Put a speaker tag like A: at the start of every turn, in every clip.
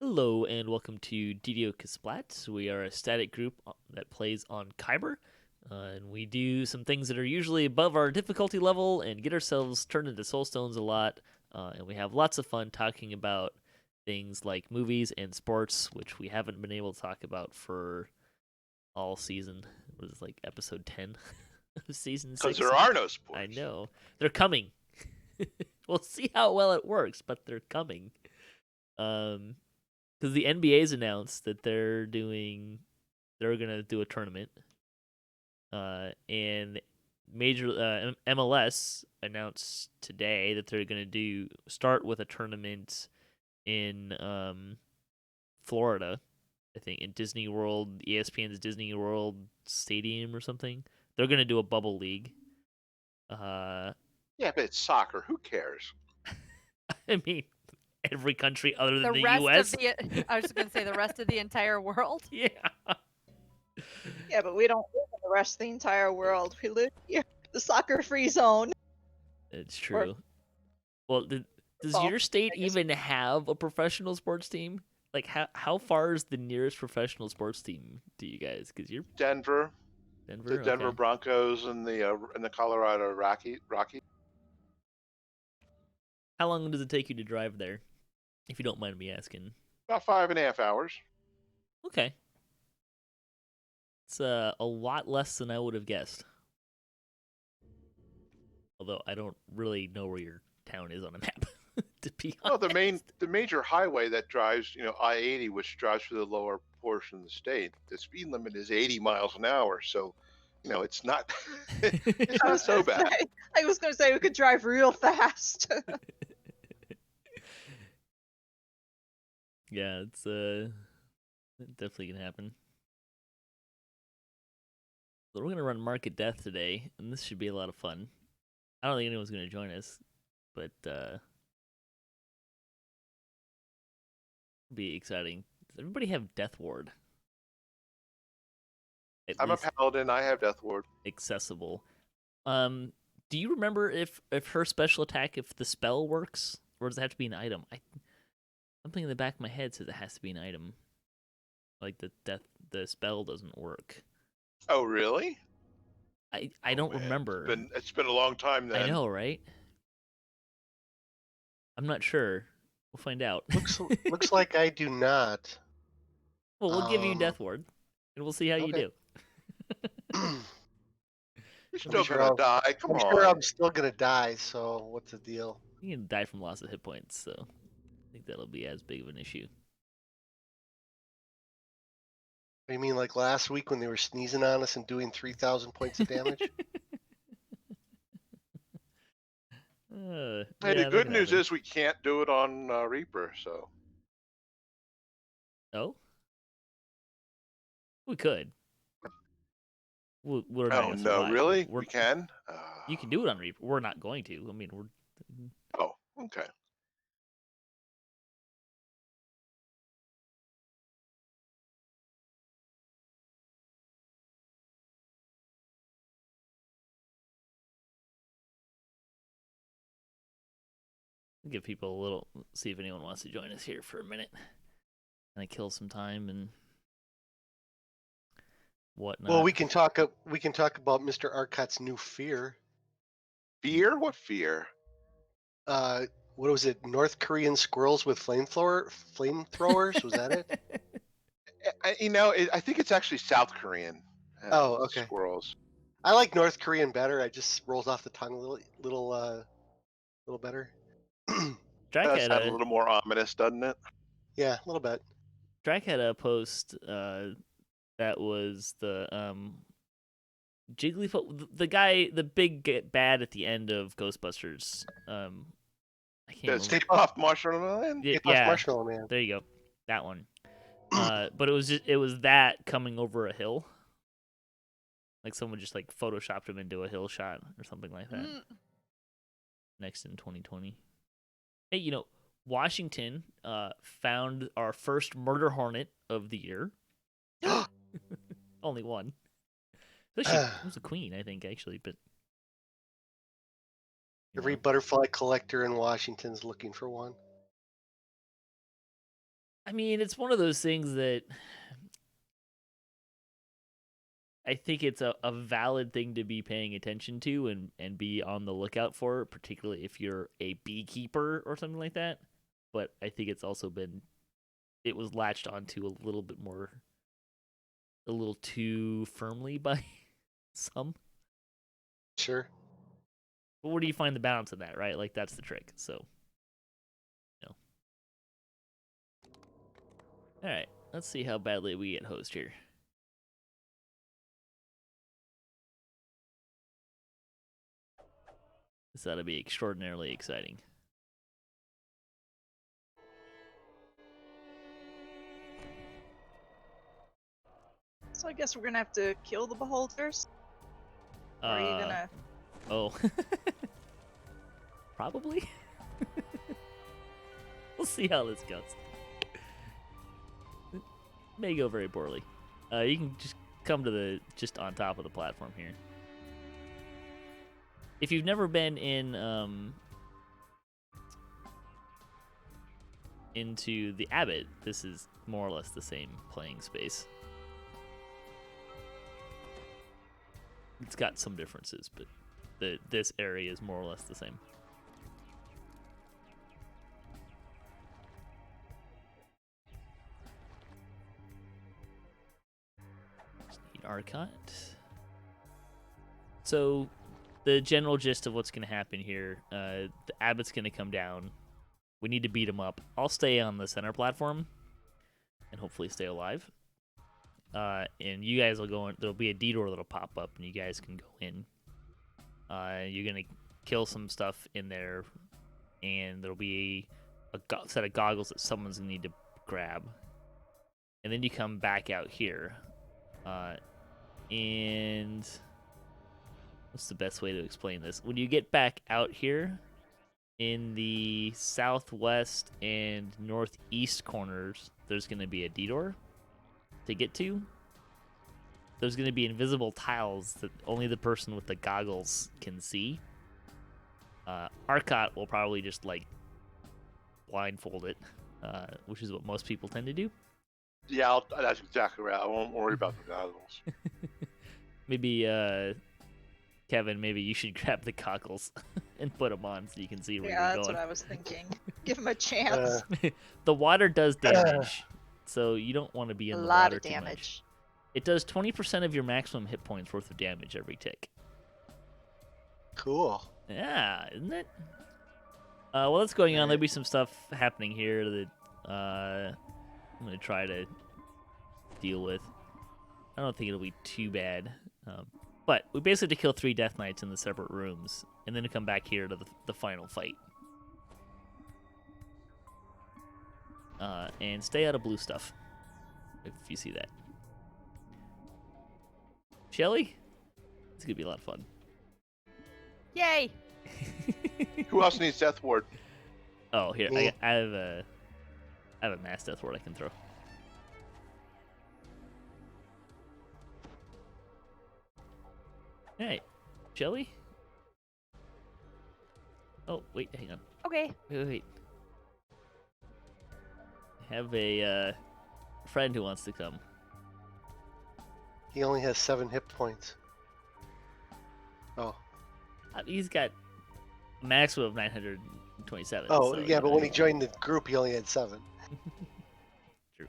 A: Hello and welcome to DDOCaSplat. We are a static group that plays on Khyber, and we do some things that are usually above our difficulty level and get ourselves turned into soulstones a lot. And we have lots of fun talking about things like movies and sports, which we haven't been able to talk about for all season. What is it, like episode 10 of season
B: Because
A: 6?
B: there are no
A: I
B: sports.
A: know. They're coming. We'll see how well it works, but they're coming. Because the NBA's announced that they're gonna do a tournament, and major MLS announced today that they're gonna start with a tournament in Florida, I think in Disney World, ESPN's Disney World Stadium or something. They're gonna do a bubble league. Uh,
B: Yeah, but it's soccer. Who cares?
A: I mean, every country other than
C: The
A: the
C: rest
A: U.S.
C: of the I was going to say the rest of the entire world.
A: Yeah.
D: Yeah, but we don't live in the rest of the entire world. We live here, the soccer-free zone.
A: It's true. Well, does
D: Well,
A: your state
D: I guess-
A: even have a professional sports team? Like, how far is the nearest professional sports team to you guys? Because you're
B: Denver,
A: Denver.
B: the Denver
A: Okay.
B: Broncos, and the Colorado Rockies.
A: How long does it take you to drive there? If you don't mind me asking.
B: About 5.5 hours.
A: Okay. It's a lot less than I would have guessed. Although I don't really know where your town is on a map, to be
B: Well,
A: honest.
B: the major highway that drives, I-80, which drives through the lower portion of the state. The speed limit is 80 miles an hour, so it's not it's
D: I
B: not
D: was
B: so
D: gonna
B: bad.
D: say- I was going to say we could drive real fast.
A: Yeah, it's it definitely can happen. So we're gonna run Market Death today, and this should be a lot of fun. I don't think anyone's gonna join us, but it'll be exciting. Does everybody have Death Ward? At
B: I'm a
A: least
B: paladin. I have Death Ward.
A: accessible. Do you remember if her special attack, if the spell works, or does it have to be an item? Something in the back of my head says it has to be an item. Like the spell doesn't work.
B: Oh, really?
A: I don't
B: Man,
A: remember.
B: It's been a long time then.
A: I know, right? I'm not sure. We'll find out.
E: Looks like I do not.
A: Well, we'll give you
E: Um,
A: Death Ward, and we'll see how you
E: okay.
A: do.
B: You're still
E: sure
B: gonna
E: I'll-
B: die. Come
E: I'm
B: on.
E: sure I'm still gonna die. So what's the deal?
A: You can die from loss of hit points, so I think that'll be as big of an issue.
E: You mean like last week when they were sneezing on us and doing 3,000 points of damage?
B: Hey,
A: Yeah,
B: the
A: that
B: good
A: could
B: news
A: happen.
B: is we can't do it on Reaper, so.
A: Oh, we could. We're not
B: Oh
A: gonna
B: no,
A: survive.
B: really?
A: We're,
B: We can?
A: You can do it on Reaper. We're not going to. I mean, we're.
B: Oh, okay.
A: Give people a little, see if anyone wants to join us here for a minute, and I kill some time and whatnot.
E: Well, we can talk about Mr. Arcott's new fear.
B: Fear? What fear?
E: What was it? North Korean squirrels with flamethrowers? Was that it?
B: I think it's actually South Korean.
E: Oh, okay.
B: Squirrels.
E: I like North Korean better. It just rolls off the tongue a little better.
A: Drac
B: Does
A: had
B: sound a little more ominous, doesn't it?
E: Yeah, a little bit.
A: Drac had a post that was the Jigglypuff, the guy, the big bad at the end of Ghostbusters. I can't remember.
B: Stay off Marshmallow Man?
A: Yeah,
E: Stay Puft Marshmallow Man.
A: there you go, that one. But it was that coming over a hill. Like someone just like photoshopped him into a hill shot or something like that. Next in 2020. Hey, Washington found our first murder hornet of the year. Only one. It was a queen, I think, actually, but
E: Every butterfly collector in Washington's looking for one.
A: I mean, it's one of those things that I think it's a valid thing to be paying attention to and be on the lookout for, particularly if you're a beekeeper or something like that. But I think it's also it was latched onto a little bit more, a little too firmly by some.
E: Sure.
A: But where do you find the balance in that, right? Like, that's the trick. So, All right, let's see how badly we get hosed here. This ought to be extraordinarily exciting.
D: So I guess we're gonna have to kill the beholders. Or are you gonna?
A: Oh. Probably. We'll see how this goes. It may go very poorly. You can just come to just on top of the platform here. If you've never been into the Abbot, this is more or less the same playing space. It's got some differences, but this area is more or less the same. Just need Arcot. So, the general gist of what's going to happen here, the Abbot's going to come down. We need to beat him up. I'll stay on the center platform and hopefully stay alive. And you guys will go in. There'll be a D-door that'll pop up, and you guys can go in. You're gonna kill some stuff in there, and there'll be a set of goggles that someone's gonna need to grab. And then you come back out here. And what's the best way to explain this? When you get back out here, in the southwest and northeast corners, there's gonna be a D-door to get to. There's going to be invisible tiles that only the person with the goggles can see. Arcot will probably just like blindfold it, which is what most people tend to do.
B: Yeah, that's exactly right. I won't worry about the goggles.
A: Maybe Kevin, maybe you should grab the goggles and put them on so you can see where
D: Yeah,
A: you're
D: that's
A: going.
D: what I was thinking. Give him a chance.
A: The water does damage, so you don't want to be in
D: A
A: the
D: lot
A: water
D: of
A: too much.
D: damage.
A: It does 20% of your maximum hit points worth of damage every tick.
E: Cool.
A: Yeah, isn't it? Well, that's going on. There'll be some stuff happening here that I'm going to try to deal with. I don't think it'll be too bad. But we basically have to kill 3 Death Knights in the separate rooms, and then to come back here to the final fight. And stay out of blue stuff, if you see that. Shelly? It's going to be a lot of fun.
C: Yay!
B: Who else needs Death Ward?
A: Oh, here.
E: Me.
A: I have a mass death ward I can throw. Hey, Shelly? Oh, wait, hang on.
C: Okay.
A: Wait. I have a friend who wants to come.
E: He only has 7 hit points. Oh.
A: He's got a maximum of 927.
E: Oh,
A: so,
E: yeah, but when he joined the group, he only had 7.
A: True.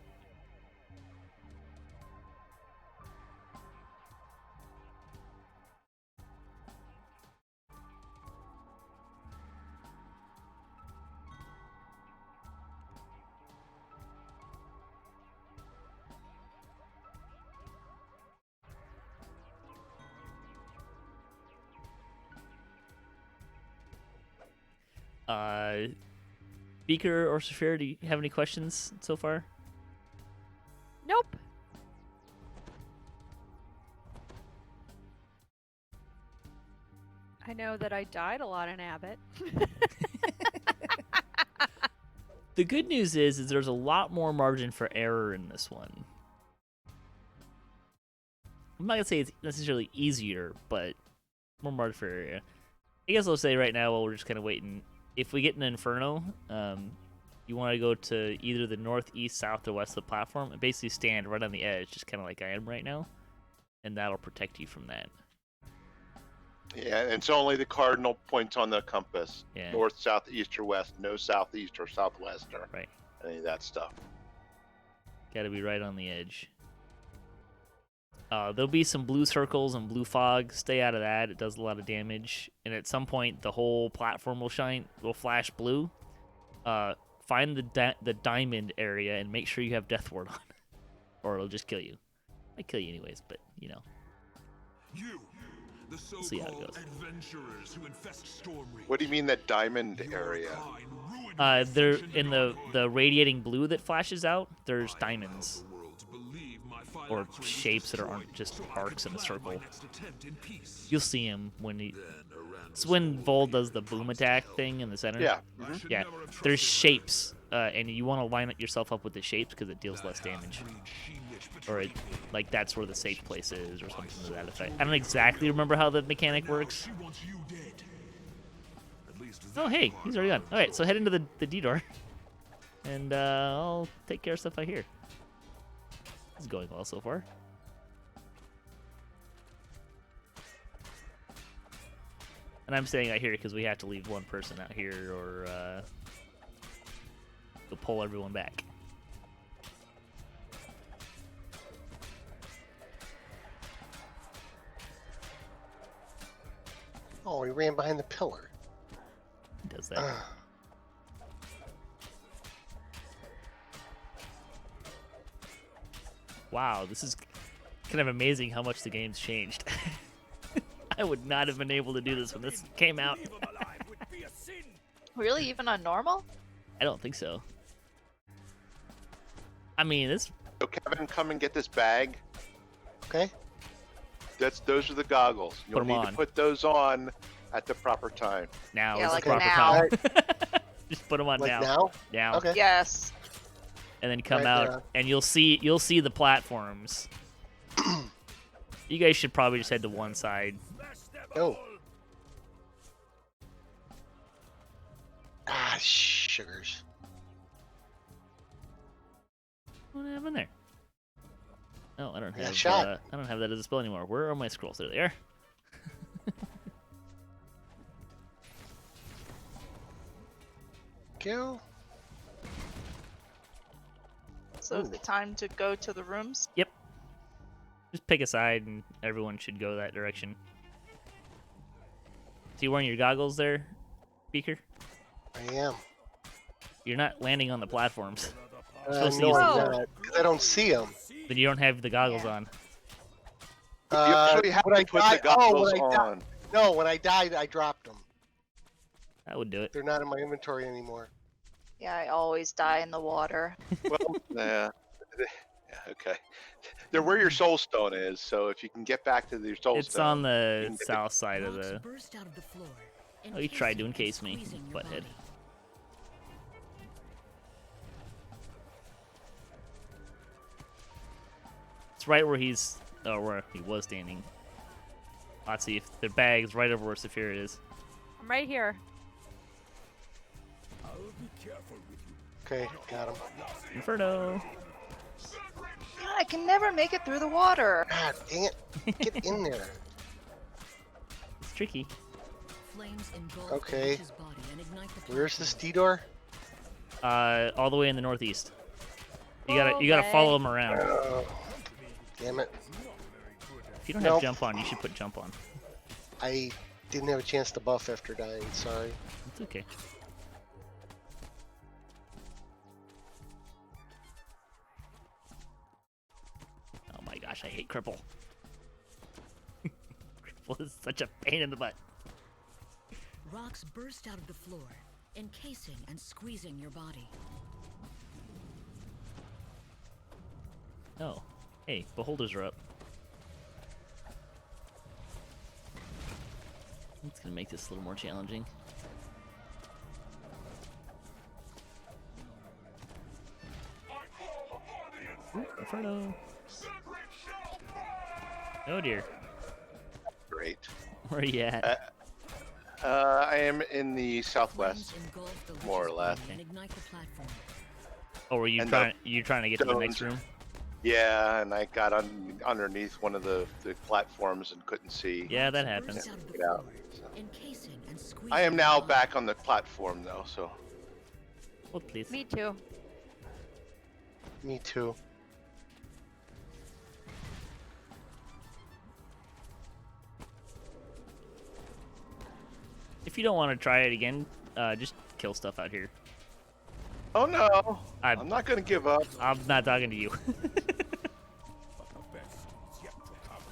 A: Beaker or Saphira, do you have any questions so far?
C: Nope. I know that I died a lot in Abbott.
A: The good news is there's a lot more margin for error in this one. I'm not gonna say it's necessarily easier, but more margin for error. I guess I'll say right now while we're just kind of waiting. If we get an Inferno, you want to go to either the north, east, south, or west of the platform, and basically stand right on the edge, just kind of like I am right now, and that'll protect you from that.
B: Yeah, and it's only the cardinal points on the compass.
A: Yeah.
B: North, south, east, or west. No southeast or southwest or
A: Right.
B: any of that stuff.
A: Got to be right on the edge. There'll be some blue circles and blue fog. Stay out of that. It does a lot of damage. And at some point, the whole platform will flash blue. Find the diamond area and make sure you have Death Ward on, or it'll just kill you. Might kill you anyways, but you know.
F: The
A: See how it goes.
F: adventurers who infest Stormreach.
B: What do you mean that diamond area?
A: There in the radiating blue that flashes out. There's diamonds or shapes that aren't just arcs in a circle. You'll see him when it's when Vol does the boom attack thing in the center.
B: Yeah.
A: Yeah. There's shapes, and you want to line yourself up with the shapes because it deals less damage. Or like that's where the safe place is, or something to that effect. I don't exactly remember how the mechanic works. Oh, hey, he's already gone. All right, so head into the D door, and I'll take care of stuff I hear. This is going well so far. And I'm saying out here because we have to leave one person out here, or they'll pull everyone back.
E: Oh, he ran behind the pillar.
A: He does that. Wow, this is kind of amazing how much the game's changed. I would not have been able to do this when this came out.
D: Really? Even on normal?
A: I don't think so. I mean, this.
B: So Kevin, come and get this bag.
E: Okay.
B: Those are the goggles. You'll
A: Put 'em
B: need
A: on.
B: to put those on at the proper time.
A: Now
D: Yeah,
A: is
D: like
A: the proper
D: now.
A: time. Just put them on
E: Like
A: now.
E: now?
A: Now.
E: Okay.
D: Yes.
A: And then come
E: Right
A: out,
E: now.
A: and you'll see the platforms. You guys should probably just head to one side.
E: Oh. Ah, sugars.
A: What happened there? Oh, I don't
E: got
A: have.
E: shot.
A: I don't have that as a spell anymore. Where are my scrolls? There they are.
E: Go.
D: So is it time to go to the rooms?
A: Yep. Just pick a side, and everyone should go that direction. So you wearing your goggles there, Beaker?
E: I am.
A: You're not landing on the platforms.
E: No,
A: Supposed to use
E: I'm
D: them.
E: not, 'cause I don't see them.
A: Then you don't have the goggles on.
B: You actually have
E: when
B: to
E: I
B: put
E: died-
B: the goggles
E: when I
B: on.
E: died, no, when I died, I dropped them.
A: That would do it.
E: They're not in my inventory anymore.
D: Yeah, I always die in the water.
B: Well, yeah, okay. They're where your soul stone is, so if you can get back to your soul
A: It's
B: stone.
A: on the
B: can get
A: south side of
G: Rocks
A: the.
G: burst out of the floor,
A: Oh, you tried to
G: encasing
A: encase
G: and
A: me,
G: squeezing your
A: butthead.
G: body.
A: It's right where he's. Oh, where he was standing. Let's see if the bag's right over where Saphira is.
C: I'm right here.
E: Okay, got them.
A: Inferno.
D: God, I can never make it through the water.
E: God dang it. Get in there.
A: It's tricky.
G: Flames engulf
E: Okay.
G: Ash's body and ignite the
E: Where's this
G: platform.
E: D-door?
A: All the way in the northeast. You gotta follow him around.
E: Damn it.
A: If you don't have
E: Nope.
A: jump on, you should put jump on.
E: I didn't have a chance to buff after dying, sorry.
A: It's okay. Oh my gosh, I hate cripple. Cripple is such a pain in the butt.
G: Rocks burst out of the floor, encasing and squeezing your body.
A: Oh, hey, beholders are up. It's gonna make this a little more challenging. Ooh, Inferno. Oh dear.
B: Great.
A: Where are you at?
B: I am in the southwest.
G: Flames engulf the
B: more or
G: witch's
B: less.
G: body and ignite the platform.
A: Oh, were you
B: And
A: trying to get to the next
B: stones.
A: room?
B: Yeah, and I got underneath one of the platforms and couldn't see.
A: Yeah, that
G: Rocks
A: happens.
G: burst out of the
B: Get out.
G: floor,
B: So.
G: encasing and
B: I
G: squeezing
B: am
G: your
B: now
G: body.
B: back on the platform though, so
A: Oh, please.
C: Me too.
E: Me too.
A: If you don't want to try it again, just kill stuff out here.
B: oh no,
A: I'm-
B: I'm not gonna give up.
A: I'm not talking to you.
F: But the best is yet to come.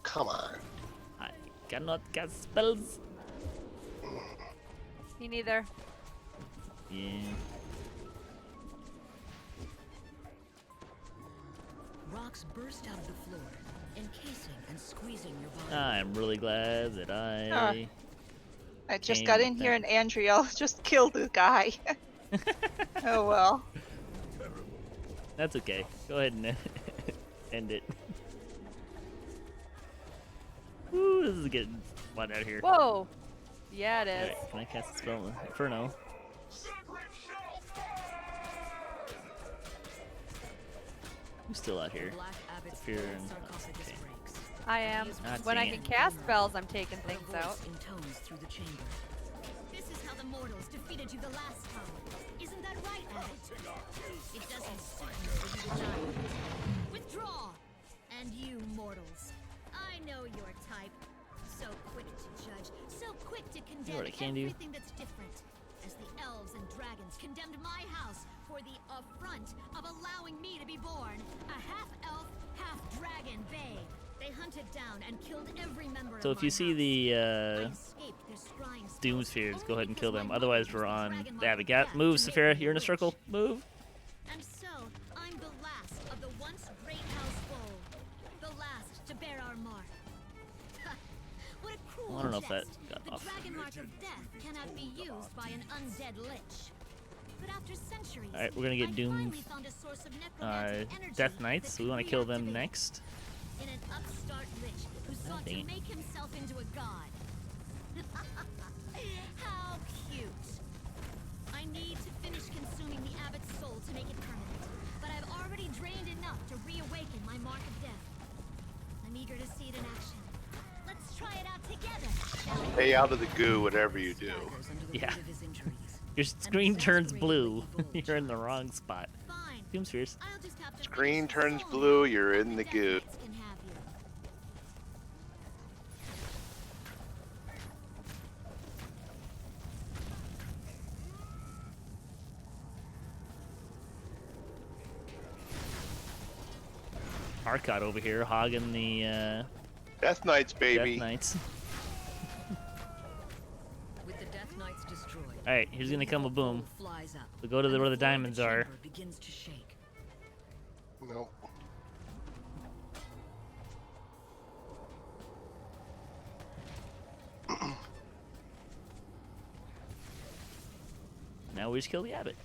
E: Come on.
A: I cannot cast spells.
C: Me neither.
A: Yeah.
G: Rocks burst out of the floor, encasing and squeezing your body.
A: I'm really glad that I.
D: I just
A: Game
D: got in here
A: thing.
D: and Andriel just killed the guy. Oh well.
A: That's okay. Go ahead and end it. Woo, this is getting fun out here.
C: Whoa. Yeah, it is.
A: Alright, can I cast a spell? Inferno. Who's still out here?
G: Black Abbot's
A: Fear
G: gold
A: and-
G: sarcophagus
A: okay.
G: breaks.
C: I am.
A: Not
C: When I
A: seeing
C: can
A: it.
C: cast spells, I'm taking
G: But a
C: things out.
G: voice intones through the chamber.
H: This is how the mortals defeated you the last time. Isn't that right, Abbott? It doesn't suit you for you to die. Withdraw! And you, mortals. I know your type. So quick to judge, so quick to condemn
A: what I can do.
H: everything that's different. As the elves and dragons condemned my house for the affront of allowing me to be born, a half-elf, half-dragon babe. They hunted down and killed every member
A: So
H: of
A: if you
H: my
A: see
H: house.
A: the
H: I escaped their scrying spells
A: doom spheres, go
H: only
A: ahead and kill
H: because
A: them.
H: my
A: Otherwise,
H: mother
A: we're
H: used the
A: on
H: dragon
A: the
H: mark
A: Abbot.
H: of
A: Gap.
H: death
A: Move,
H: to make
A: Saphira.
H: me
A: You're in a
H: witch.
A: circle. Move.
H: And so, I'm the last of the once great house full. The last to bear our mark. What a cruel
A: I don't know if that
H: jest.
A: got
H: The
A: off.
H: dragon mark of death cannot be used by an undead lich. But after centuries,
A: Alright, we're gonna get
H: I
A: Doom
H: finally found a source of necromantic energy
A: Death Knights.
H: that
A: We want to
H: could
A: kill them
H: reactivate
A: next.
H: in an upstart lich who sought
A: dang
H: to
A: it.
H: make himself into a god. How cute. I need to finish consuming the abbot's soul to make it permanent, but I've already drained enough to reawaken my mark of death. I'm eager to see it in action. Let's try it out together, shall we?
B: Stay out of the goo, whatever you do.
G: Staggers under the
A: Yeah.
G: weight of his injuries.
A: Your screen
G: sense
A: turns
G: of
A: blue.
G: rage will
A: You're in the wrong spot.
H: Fine.
A: Doom spheres.
H: I'll just have to
B: Screen
H: finish
B: turns
H: soul
B: blue,
H: now,
B: you're
H: and
B: in the
H: Death
B: goo.
H: Knights can have you.
A: Arcot over here hogging the
B: Death Knights,
A: Death
B: baby.
A: Knights.
G: With the Death Knights destroyed,
A: Alright, here's gonna come a boom.
G: flies up,
A: So go to
G: and
A: where the
G: floor of
A: diamonds are.
G: chamber begins to shake.
E: Nope.
A: Now we just kill the Abbot.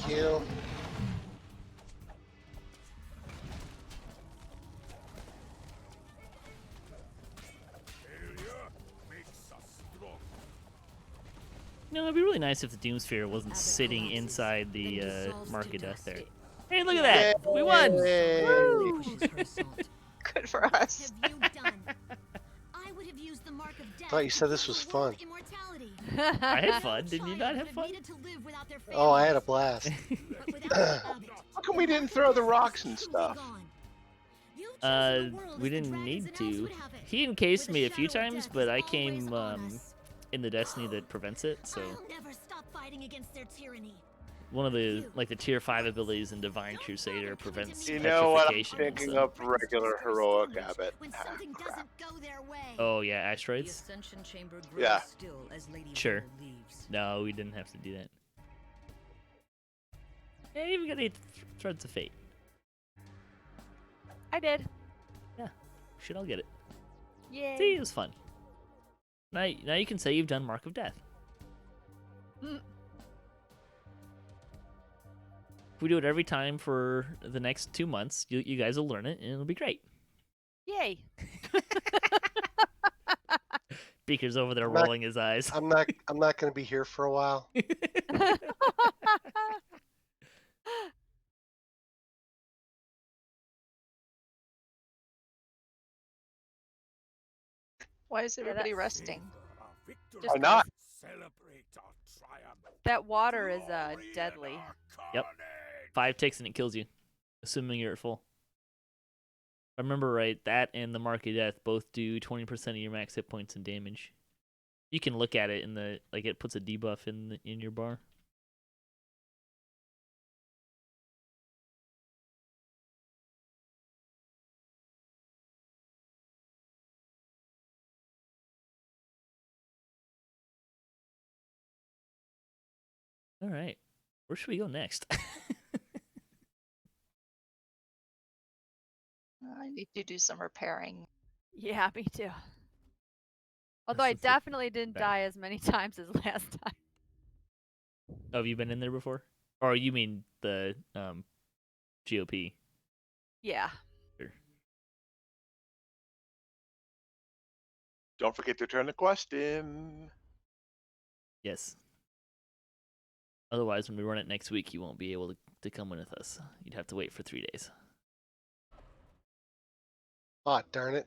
E: Kill.
F: Failure makes us strong.
A: No, it'd be really nice if the Doom Sphere wasn't
G: Abbot
A: sitting
G: collapses,
A: inside
G: then
A: the
G: dissolves
A: Mark
G: to
A: of Death
G: dust.
A: there. Hey, look at that! We won!
B: Yay.
G: Pushes her assault.
D: Good for us.
H: Have you done? I would have used the mark of death.
E: Thought you said
H: to
E: this
H: give
E: was
H: the world
E: fun.
H: Immortality.
A: I had
H: No
A: fun. Did you
H: child
A: not
H: would
A: have fun?
H: needed to live without their
E: Oh, I had a
H: families.
E: blast.
H: But without the Abbot,
B: How come we didn't throw the rocks and
H: truly
B: stuff?
H: gone. You've chosen the world
A: We
H: as the
A: didn't
H: dragons
A: need
H: and elves
A: to.
H: would have it.
A: He encased
H: Where
A: me
H: the
A: a few
H: shadow of
A: times,
H: death
A: but
H: is
A: I
H: always
A: came
H: on us.
A: in the Destiny that prevents it, so
H: I'll never stop fighting against their tyranny.
A: one of the tier 5 abilities in Divine Crusader prevents
B: You know what? I'm
A: petrification.
B: thinking
A: so-
B: of regular heroic Abbot.
H: When
B: Ah,
H: something
B: crap.
H: doesn't go their way.
A: Oh yeah,
G: The
A: asteroids?
G: Ascension Chamber grows
B: Yeah.
G: still as Lady
A: Sure.
G: Vale leaves.
A: No, we didn't have to do that. Hey, we got 8 threads of fate.
C: I did.
A: Should all get it.
C: Yay.
A: See, it was fun. Now you can say you've done Mark of Death.
C: Mm.
A: If we do it every time for the next 2 months, you guys will learn it, and it'll be great.
C: Yay.
A: Beaker's over there
E: I'm not-
A: rolling his eyes.
E: I'm not going to be here for a while.
D: Why is everybody
C: that's-
D: resting?
F: Our victory.
C: Just
B: Why not?
C: 'cause
F: Celebrate our triumph.
C: that water is
F: Glory in
C: deadly.
F: our
A: Yep.
F: carnage.
A: 5 ticks and it kills you, assuming you're at full. If I remember right, that and the Mark of Death both do 20% of your max hit points and damage. You can look at it in the it puts a debuff in your bar. All right, where should we go next?
D: I need to do some repairing.
C: Yeah, me too. Although I
A: Let's see.
C: definitely didn't
A: Right.
C: die as many times as last time.
A: Oh, have you been in there before? Or you mean the GOP?
C: Yeah.
A: Sure.
B: Don't forget to turn the quest in.
A: Yes. Otherwise, when we run it next week, you won't be able to come in with us. You'd have to wait for 3 days.
E: Oh, darn it.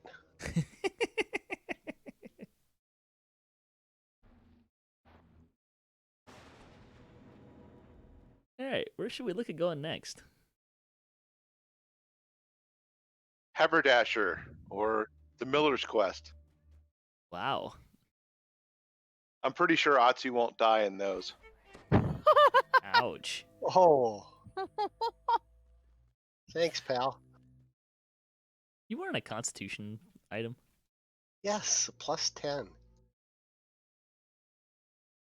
A: All right, where should we look at going next?
B: Haberdasher or the Miller's Quest.
A: Wow.
B: I'm pretty sure Otzi won't die in those.
A: Ouch.
E: Oh, thanks, pal.
A: You weren't a Constitution item?
E: Yes, plus 10.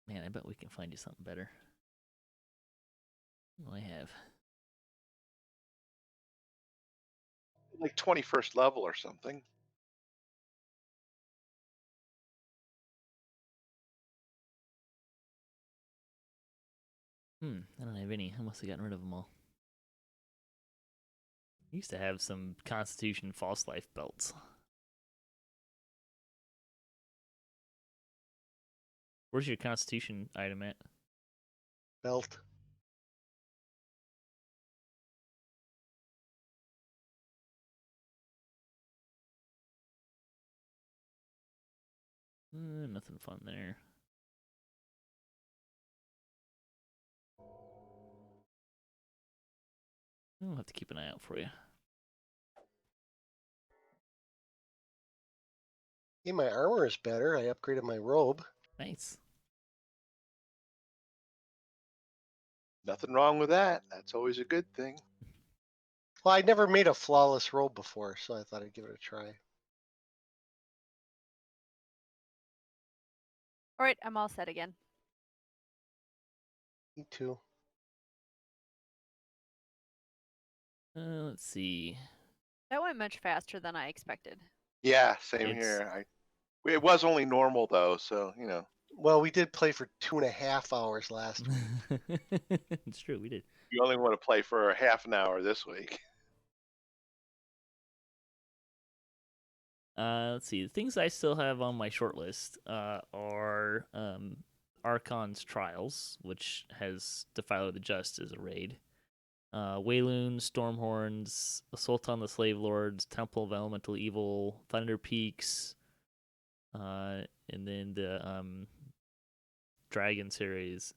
A: Man, I bet we can find you something better. What do I have?
B: Like 21st level or something.
A: I don't have any. I must have gotten rid of them all. I used to have some Constitution false life belts. Where's your Constitution item at?
E: Belt.
A: Nothing fun there. I'll have to keep an eye out for you.
E: Hey, my armor is better. I upgraded my robe.
A: Nice.
B: Nothing wrong with that. That's always a good thing.
E: Well, I never made a flawless robe before, so I thought I'd give it a try.
C: All right, I'm all set again.
E: Me too.
A: Let's see.
C: That went much faster than I expected.
B: Yeah, same
A: It's-
B: here. It was only normal though, so you know.
E: Well, we did play for 2.5 hours last week.
A: It's true, we did.
B: You only want to play for a half an hour this week.
A: Let's see. The things I still have on my short list are Archon's Trials, which has Defiler of the Just as a raid. Wayloon, Stormhorns, Assault on the Slave Lords, Temple of Elemental Evil, Thunder Peaks, and then the Dragon series.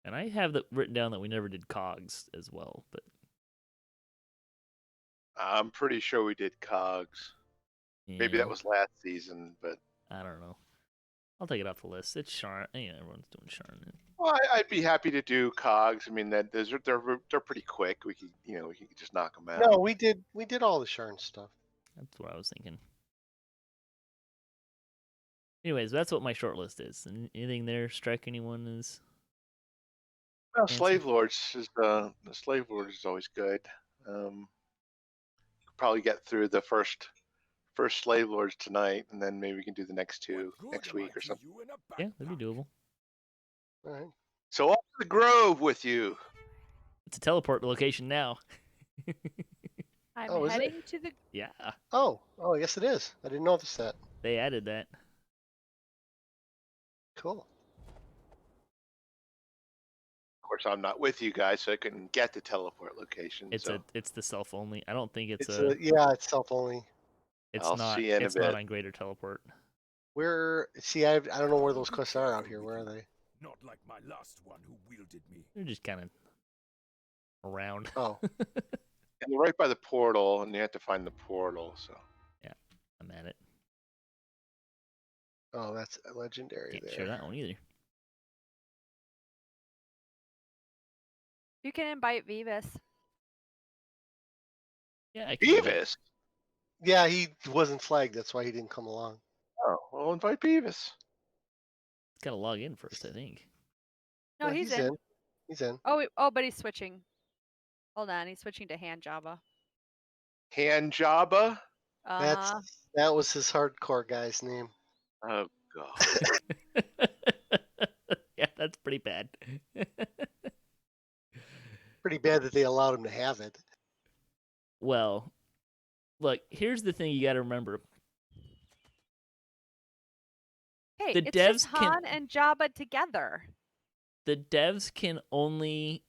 A: And I have that written down that we never did Cogs as well, but
B: I'm pretty sure we did Cogs. Maybe
A: yeah,
B: that was last season, but
A: I don't know. I'll take it off the list. It's Sharn. Yeah, everyone's doing Sharn.
B: well, I'd be happy to do Cogs. I mean, they're pretty quick. We could just knock them out.
E: No, we did all the Sharn stuff.
A: That's what I was thinking. Anyways, that's what my short list is. Anything there strike anyone as
B: Well,
A: Fancy.
B: Slave Lords is the Slave Lords is always good. Probably get through the first Slave Lords tonight, and then maybe we can do the next two
F: What good
B: next
F: am I
B: week or
F: to
B: something.
F: you in a
A: yeah, that'd be
F: backpack?
A: doable.
E: All right.
B: So off to the Grove with you.
A: It's a teleport location now.
C: I'm
E: Oh, is it?
C: heading to the.
A: Yeah,
E: Oh, yes, it is. I didn't notice that.
A: they added that.
E: Cool.
B: Of course, I'm not with you guys, so I couldn't get the teleport location.
A: It's
B: so
A: it's the self only. I don't think it's
E: It's self only.
B: I'll see you in a
A: it's not
B: bit.
A: on greater teleport.
E: Where? See, I don't know where those quests are out here. Where are they?
F: Not like my last one who wielded me.
A: They're just kind of around.
E: Oh,
B: And they're right by the portal, and you have to find the portal. So
A: I'm at it.
E: oh, that's a legendary
A: Can't
E: there.
A: share that one either.
C: You can invite Vivas.
A: Yeah, I can do that.
B: Beavis.
E: Yeah, he wasn't flagged. That's why he didn't come along.
B: Oh, I'll invite Beavis.
A: It's gotta log in first, I think.
C: No,
E: Yeah,
C: he's in.
E: He's in.
C: Oh, but he's switching. Hold on, he's switching to hand Java.
B: Han Jabba.
C: Uh-huh.
E: That was his hardcore guy's name.
B: Oh God.
A: Yeah, that's pretty bad.
E: Pretty bad that they allowed him to have it.
A: Well, look, here's the thing you got to remember.
C: Hey,
A: The
C: it's just
A: devs can-
C: Han and Java together.
A: The devs can only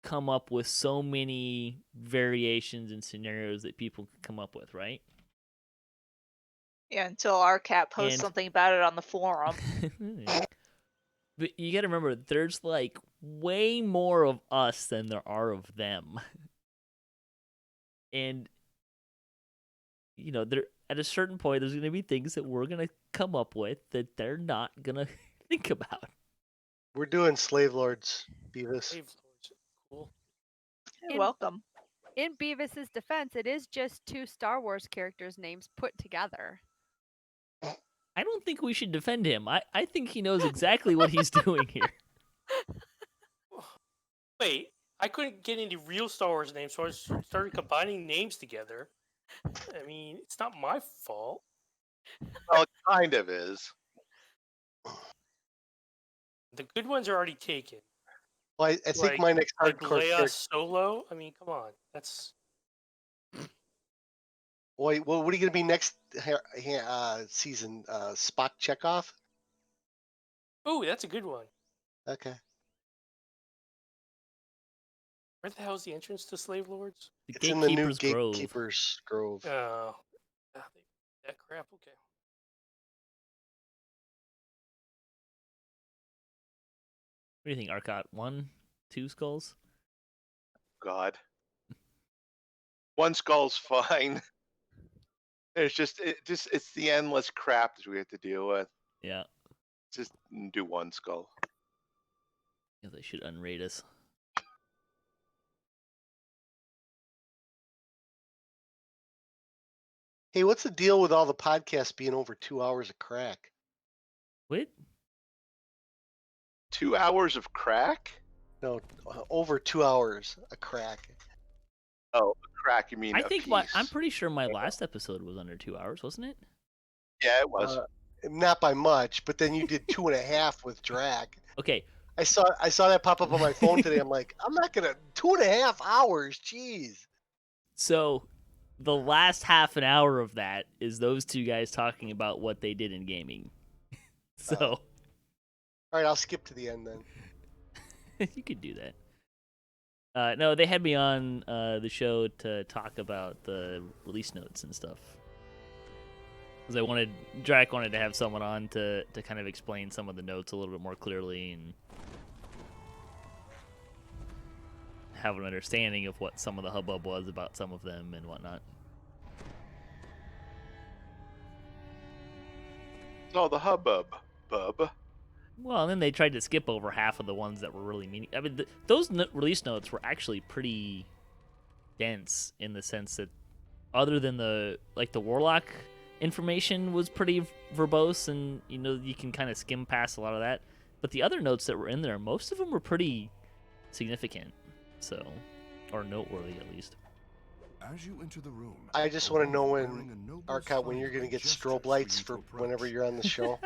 A: come up with so many variations and scenarios that people can come up with, right?
D: Yeah, until our cat posts
A: And-
D: something about it on the forum.
A: But you got to remember, there's like way more of us than there are of them. And, you know, there at a certain point, there's going to be things that we're going to come up with that they're not going to think about.
E: We're doing Slave Lords, Beavis.
I: Slave Lords. Cool.
D: You're
C: In-
D: welcome.
C: In Beavis's defense, it is just two Star Wars characters' names put together.
A: I don't think we should defend him. I think he knows exactly what he's doing here.
I: Wait, I couldn't get any real Star Wars names, so I started combining names together. I mean, it's not my fault.
B: Well, it kind of is.
I: The good ones are already taken.
E: Well, I think my next
I: Like
E: hardcore
I: Leia
E: character.
I: Solo. I mean, come on, that's
E: Wait, well, what are you going to be next season? Spock Chekhov?
I: ooh, that's a good one.
E: Okay.
I: Where the hell's the entrance to Slave Lords?
A: The
E: It's in the new
A: Gatekeeper's Grove.
E: Gatekeeper's Grove.
I: Oh, that crap. Okay.
A: What do you think, Arcot? 1, 2 skulls?
B: God. One skull's fine. It's the endless crap that we have to deal with.
A: Yeah.
B: Just do one skull.
A: Yeah, they should unrate us.
E: Hey, what's the deal with all the podcasts being over 2 hours of crack?
A: What?
B: 2 hours of crack?
E: No, over 2 hours of crack.
B: Oh, crack, you mean
A: I
B: a
A: think
B: piece.
A: I'm pretty sure my last episode was under 2 hours, wasn't it?
B: Yeah, it was.
E: Not by much, but then you did 2.5 with Drac.
A: Okay,
E: I saw that pop up on my phone today. I'm like, I'm not gonna 2.5 hours. Jeez.
A: so the last half an hour of that is those two guys talking about what they did in gaming. So
E: All right, I'll skip to the end then.
A: you could do that. No, they had me on the show to talk about the release notes and stuff. Because Drac wanted to have someone on to kind of explain some of the notes a little bit more clearly and have an understanding of what some of the hubbub was about some of them and whatnot.
B: It's all the hubbub, bub.
A: Well, and then they tried to skip over half of the ones that were really meaning. I mean, those release notes were actually pretty dense in the sense that, other than the Warlock information was pretty verbose, and you can kind of skim past a lot of that. But the other notes that were in there, most of them were pretty significant, or noteworthy at least.
F: As you enter the room,
E: I just
F: a
E: want to know
F: woman
E: when,
F: wearing a noble
E: Arcot, when you're
F: sign
E: going to get
F: gestures
E: strobe
F: for
E: lights
F: you
E: for
F: to
E: whenever
F: approach.
E: you're on the show.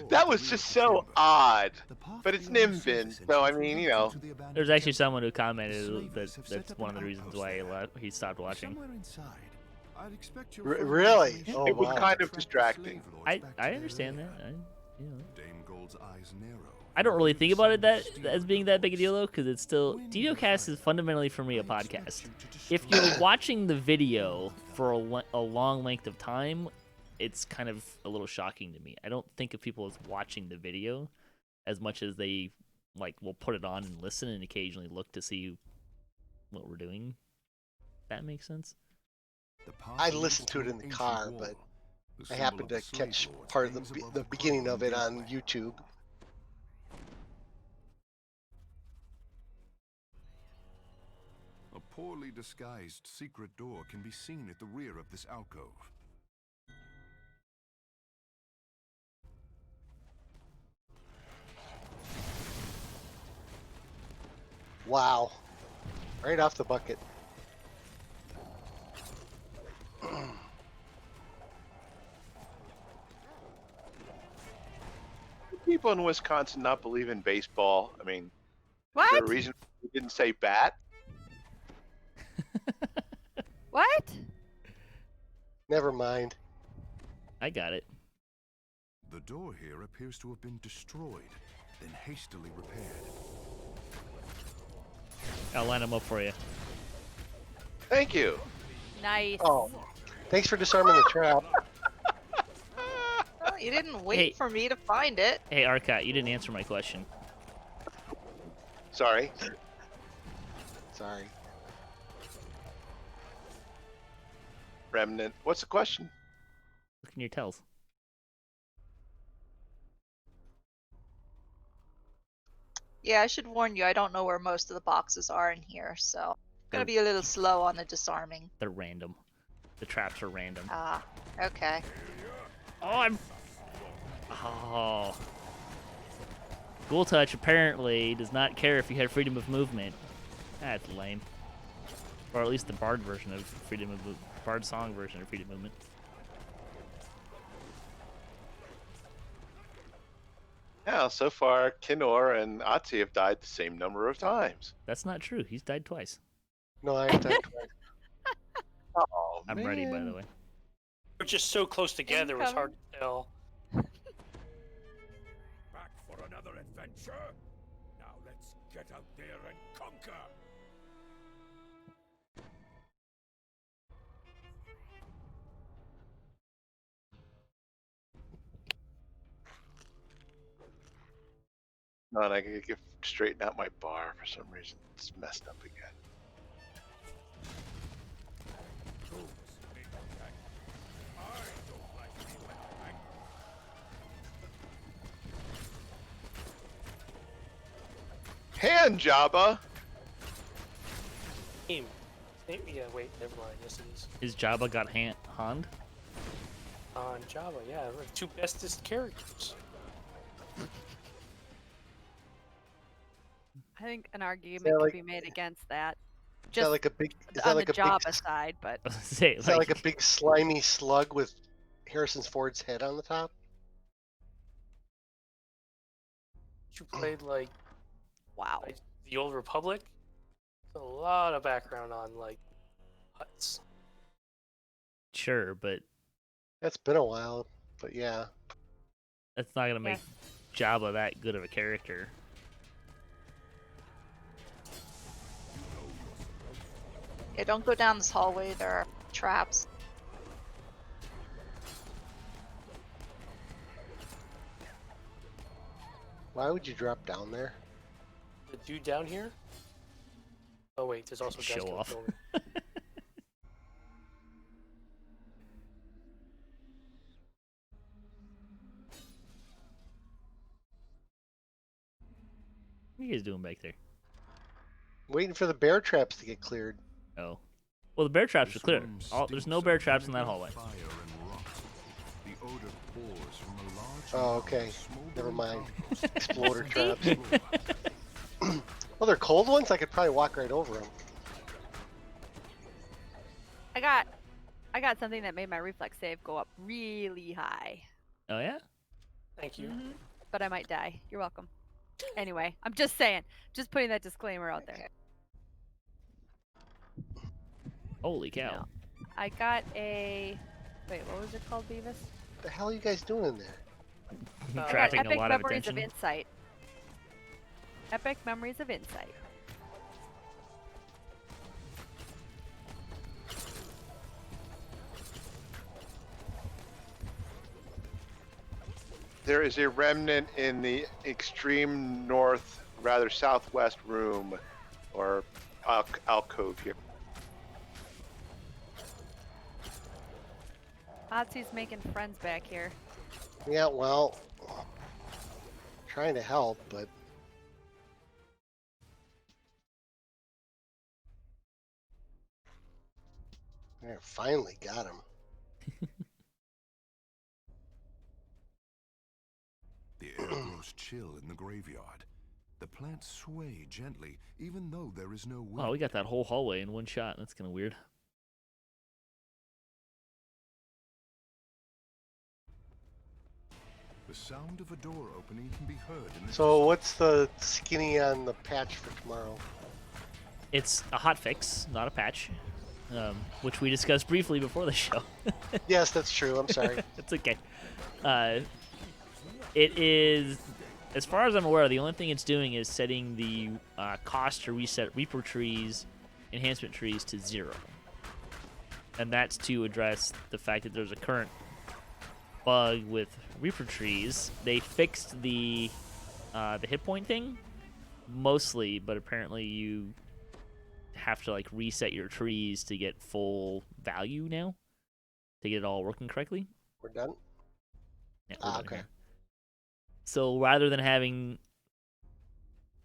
B: That was just so odd. But it's Nimbin, so I mean, you know.
A: There's actually someone who commented that that's one of the reasons why he stopped watching.
E: Really? Oh,
B: It was
E: wow.
B: kind of distracting.
A: I understand that. You know.
F: Dame Gold's eyes narrow.
A: I don't really think about it that as being that big a deal though, because it's still DDOCast is fundamentally for me a podcast. If you're watching the video for a long length of time, it's kind of a little shocking to me. I don't think of people as watching the video as much as they will put it on and listen and occasionally look to see what we're doing. That makes sense.
E: I listened to it in the car, but I happened to catch part of the beginning of it on YouTube.
F: A poorly disguised secret door can be seen at the rear of this alcove.
E: Wow. Right off the bucket.
B: People in Wisconsin not believe in baseball. I mean, is
C: What?
B: there a reason we didn't say bat?
C: What?
E: Never mind.
A: I got it.
F: The door here appears to have been destroyed, then hastily repaired.
A: I'll line them up for you.
B: Thank you.
C: Nice.
E: Oh, thanks for disarming the trap.
D: Well, you didn't wait
A: Hey.
D: for me to find it.
A: Hey, Arcot, you didn't answer my question.
B: Sorry.
E: Sorry.
B: Remnant. What's the question?
A: Look in your tells.
D: Yeah, I should warn you, I don't know where most of the boxes are in here, so gonna be a little slow on the disarming.
A: They're random. The traps are random.
D: Ah, okay.
A: Oh. Ghoul Touch apparently does not care if you have freedom of movement. That's lame. Or at least the Bard version of freedom of Bard song version of freedom of movement.
B: Yeah, so far, Kinor and Atsi have died the same number of times.
A: That's not true. He's died twice.
E: No, I have died twice.
B: Oh,
A: I'm ready, by the way.
I: We're just so close together, it's hard to tell.
F: Back for another adventure? Now let's get out there and conquer!
B: No, and I gotta straighten out my bar for some reason. It's messed up again. Hand Jabba!
I: Team. Yeah, wait, never mind. Yes, it is.
A: His Jabba got Hand?
I: On Java, yeah, we're the two bestest characters.
C: I think an argument
E: that
C: could
E: like-
C: be made against that.
E: Is
C: Just
E: that like a big? Is
C: on
E: that like
C: the
E: a
C: Jabba
E: big?
C: side, but
A: Say,
E: Is that like a big slimy slug with Harrison Ford's head on the top?
I: You played like
C: wow.
I: the Old Republic. There's a lot of background on like huts.
A: Sure, but
E: That's been a while, but yeah.
A: that's not gonna make Jabba that good of a character.
D: Yeah, don't go down this hallway, there are traps.
E: Why would you drop down there?
I: The dude down here? Oh wait, there's also guys
A: Show
I: gonna
A: off.
I: kill me.
A: What are you guys doing back there?
E: Waiting for the bear traps to get cleared.
A: Oh. Well, the bear traps are
F: This
A: clear.
F: room
A: There's
F: stinks
A: no
F: of
A: bear traps in that
F: vinegar,
A: hallway.
F: fire, and rot. The odor pours from a large
E: Oh,
F: amount of
E: okay.
F: smoldering
E: Never mind.
F: compost
E: Exploder
F: across
E: traps.
F: the floor.
E: Well, they're cold ones. I could probably walk right over them.
C: I got something that made my reflex save go up really high.
A: Oh yeah.
I: Thank you.
C: But I might die. You're welcome. Anyway, I'm just saying. Just putting that disclaimer out there.
A: Holy cow.
C: No. I got a... Wait, what was it called, Beavis?
E: What the hell are you guys doing in there?
C: I got
A: Attracting a
C: Epic
A: lot of
C: Memories
A: attention.
C: of Insight. Epic Memories of Insight.
B: There is a remnant in the extreme north, rather southwest room, or alcove here.
C: Otsy's making friends back here.
E: Yeah, well, trying to help, but I finally got him.
F: The air grows chill in the graveyard. The plants sway gently, even though there is no wind.
A: Oh, we got that whole hallway in one shot. That's kind of weird.
F: The sound of a door opening can be heard in the
E: So what's the skinny on the patch for tomorrow?
A: It's a hot fix, not a patch, which we discussed briefly before the show.
E: Yes, that's true. I'm sorry.
A: It's okay. It is, as far as I'm aware, the only thing it's doing is setting the cost to reset Reaper trees, enhancement trees to 0. And that's to address the fact that there's a current bug with Reaper trees. They fixed the hit point thing, mostly, but apparently you have to like reset your trees to get full value now, to get it all working correctly.
E: We're done?
A: Yeah, we're done
E: Okay.
A: here. So rather than having,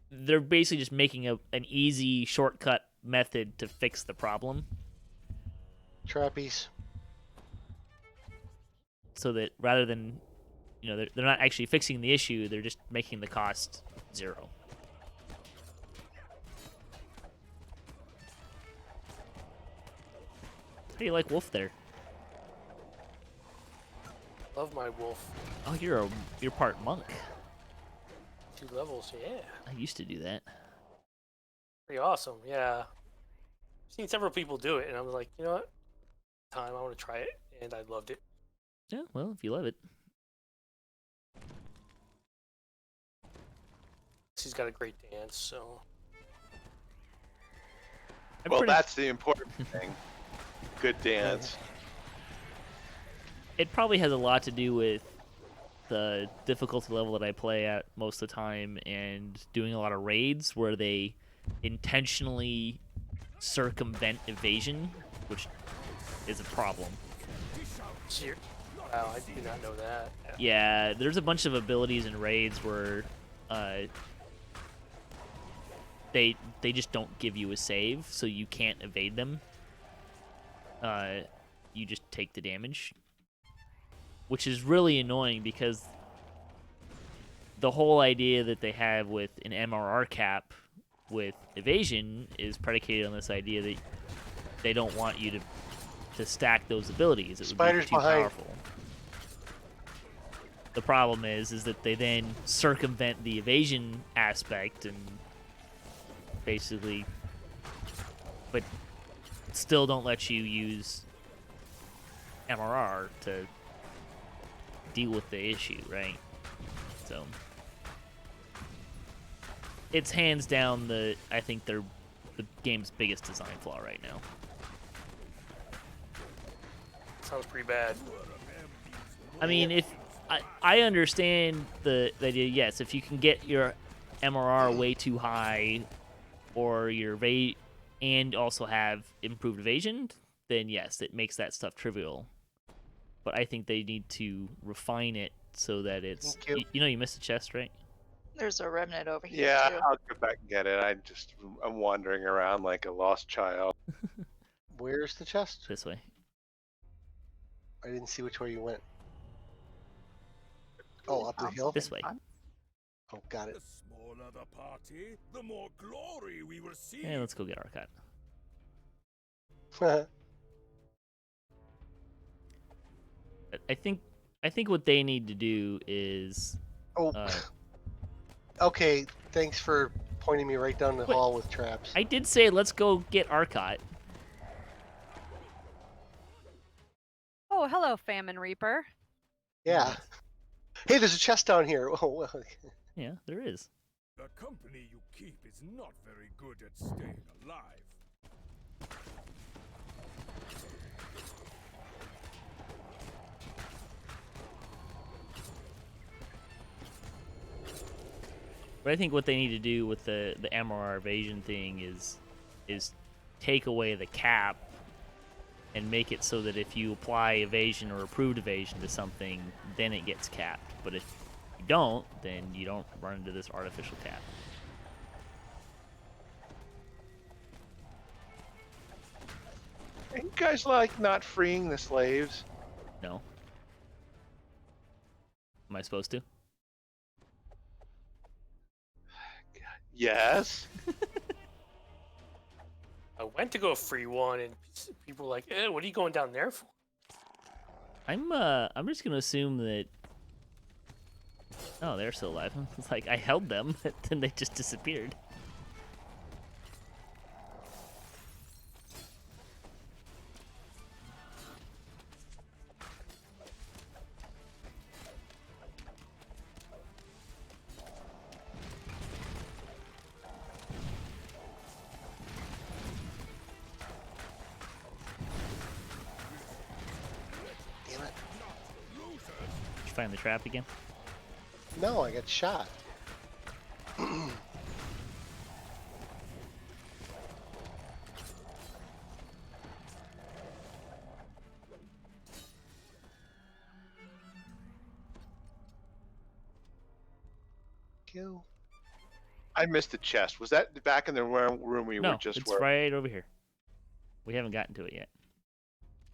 A: they're basically just making an easy shortcut method to fix the problem.
E: Trappies.
A: So that rather than, they're not actually fixing the issue, they're just making the cost 0. How do you like Wolf there?
I: Love my wolf.
A: Oh, you're part monk.
I: 2 levels, yeah.
A: I used to do that.
I: Pretty awesome, yeah. I've seen several people do it, and I was like, you know what? I want to try it, and I loved it.
A: Yeah, well, if you love it.
I: She's got a great dance, so.
B: Well, that's the important thing. Good dance.
A: It probably has a lot to do with the difficulty level that I play at most of the time and doing a lot of raids where they intentionally circumvent evasion, which is a problem.
I: Wow, I did not know that.
A: Yeah, there's a bunch of abilities in raids where they just don't give you a save, so you can't evade them. You just take the damage, which is really annoying because the whole idea that they have with an MRR cap with evasion is predicated on this idea that they don't want you to stack those abilities. It would be too powerful. The problem is that they then circumvent the evasion aspect and basically, but still don't let you use MRR to deal with the issue, right? So it's hands down I think they're the game's biggest design flaw right now.
I: Sounds pretty bad.
A: I mean, if I understand the idea, yes, if you can get your MRR way too high or your rate and also have improved evasion, then yes, it makes that stuff trivial. But I think they need to refine it so that it's... You missed a chest, right?
D: There's a remnant over here.
B: Yeah,
D: too.
B: I'll go back and get it. I'm wandering around like a lost child.
E: Where's the chest?
A: This way.
E: I didn't see which way you went. Oh, up the hill?
A: This way.
E: Oh, got it.
J: The smaller the party, the more glory we will see.
A: Yeah, let's go get our cut. I think what they need to do is
E: Oh, okay. Thanks for pointing me right down the
A: Wait.
E: hall with traps.
A: I did say let's go get Arcot.
C: Oh, hello, Famine Reaper.
E: Yeah. Hey, there's a chest down here. Oh, well.
A: Yeah, there is.
J: The company you keep is not very good at staying alive.
A: But I think what they need to do with the MRR evasion thing is take away the cap and make it so that if you apply evasion or approved evasion to something, then it gets capped. But if you don't, then you don't run into this artificial cap.
B: And you guys like not freeing the slaves?
A: No. Am I supposed to?
B: Yes.
I: I went to go free one, and people were like, what are you going down there for?
A: I'm just gonna assume that. Oh, they're still alive. It's like I held them, then they just disappeared.
E: Damn it.
A: Did you find the trap again?
E: No, I got shot. Kill.
B: I missed the chest. Was that back in the room we
A: No,
B: were just
A: it's
B: were?
A: right over here. We haven't gotten to it yet.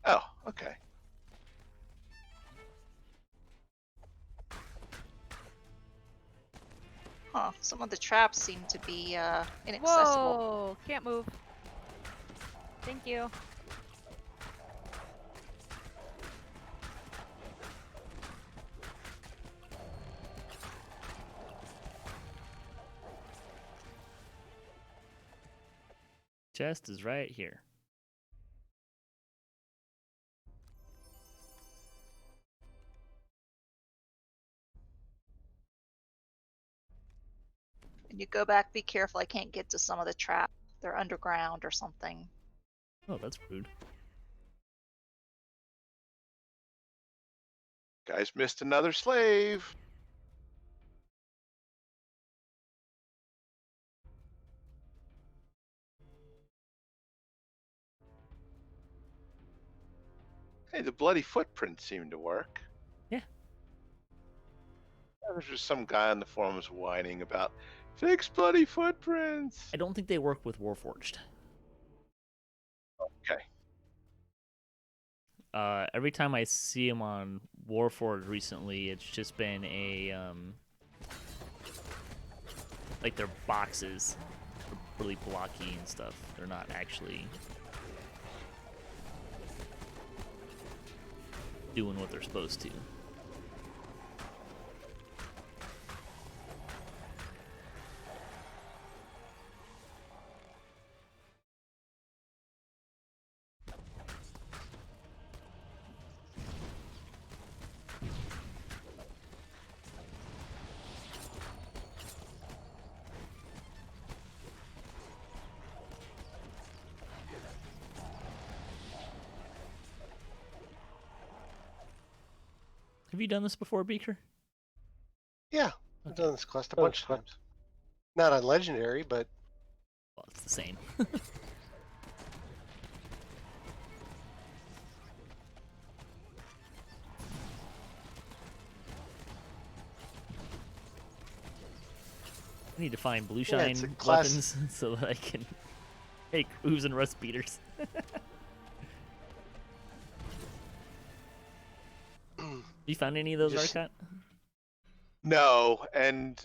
B: Oh, okay.
D: Huh. Some of the traps seem to be inaccessible.
C: Whoa! Can't move. Thank you.
A: Chest is right here.
D: When you go back, be careful. I can't get to some of the traps. They're underground or something.
A: Oh, that's rude.
B: Guys missed another slave. Hey, the bloody footprints seem to work.
A: Yeah.
B: There's just some guy on the forums whining about fix bloody footprints.
A: I don't think they work with Warforged.
B: Okay.
A: Every time I see them on Warforged recently, it's just been a like their boxes are really blocky and stuff. They're not actually doing what they're supposed to. Have you done this before, Beaker?
E: Yeah, I've done this quest a bunch of times. Not on Legendary, but...
A: Well, it's the same. I need to find blue
E: Yeah,
A: shine
E: it's a class-
A: weapons so that I can make hooves and rust beaters. You found any of those,
E: Just-
A: Arcot?
B: No, and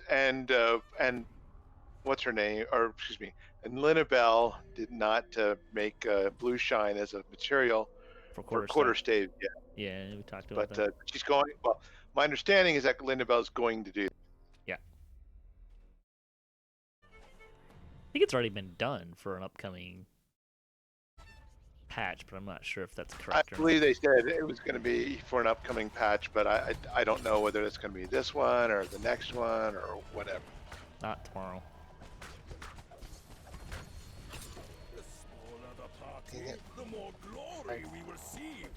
B: what's her name? Or excuse me, and Linabelle did not make blue shine as a material
A: For
B: for
A: quarter
B: quarter
A: staff.
B: stave. Yeah.
A: Yeah, we talked about
B: But
A: that.
B: she's going. Well, my understanding is that Lindabell's going to do.
A: Yeah. I think it's already been done for an upcoming patch, but I'm not sure if that's
B: I
A: correct or not.
B: believe they said it was going to be for an upcoming patch, but I don't know whether it's going to be this one or the next one or whatever.
A: Not tomorrow.
J: The smaller the party,
E: Dang it.
J: the more glory we receive.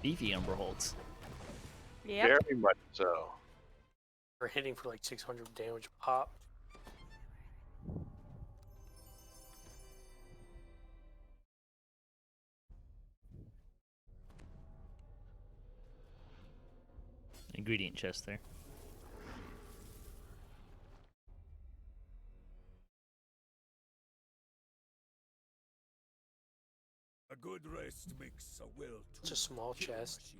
A: Beefy Umberholtz.
C: Yep.
B: Very much so.
I: We're hitting for like 600 damage pop.
A: Ingredient chest there.
J: A good rest makes a well.
I: It's a small chest.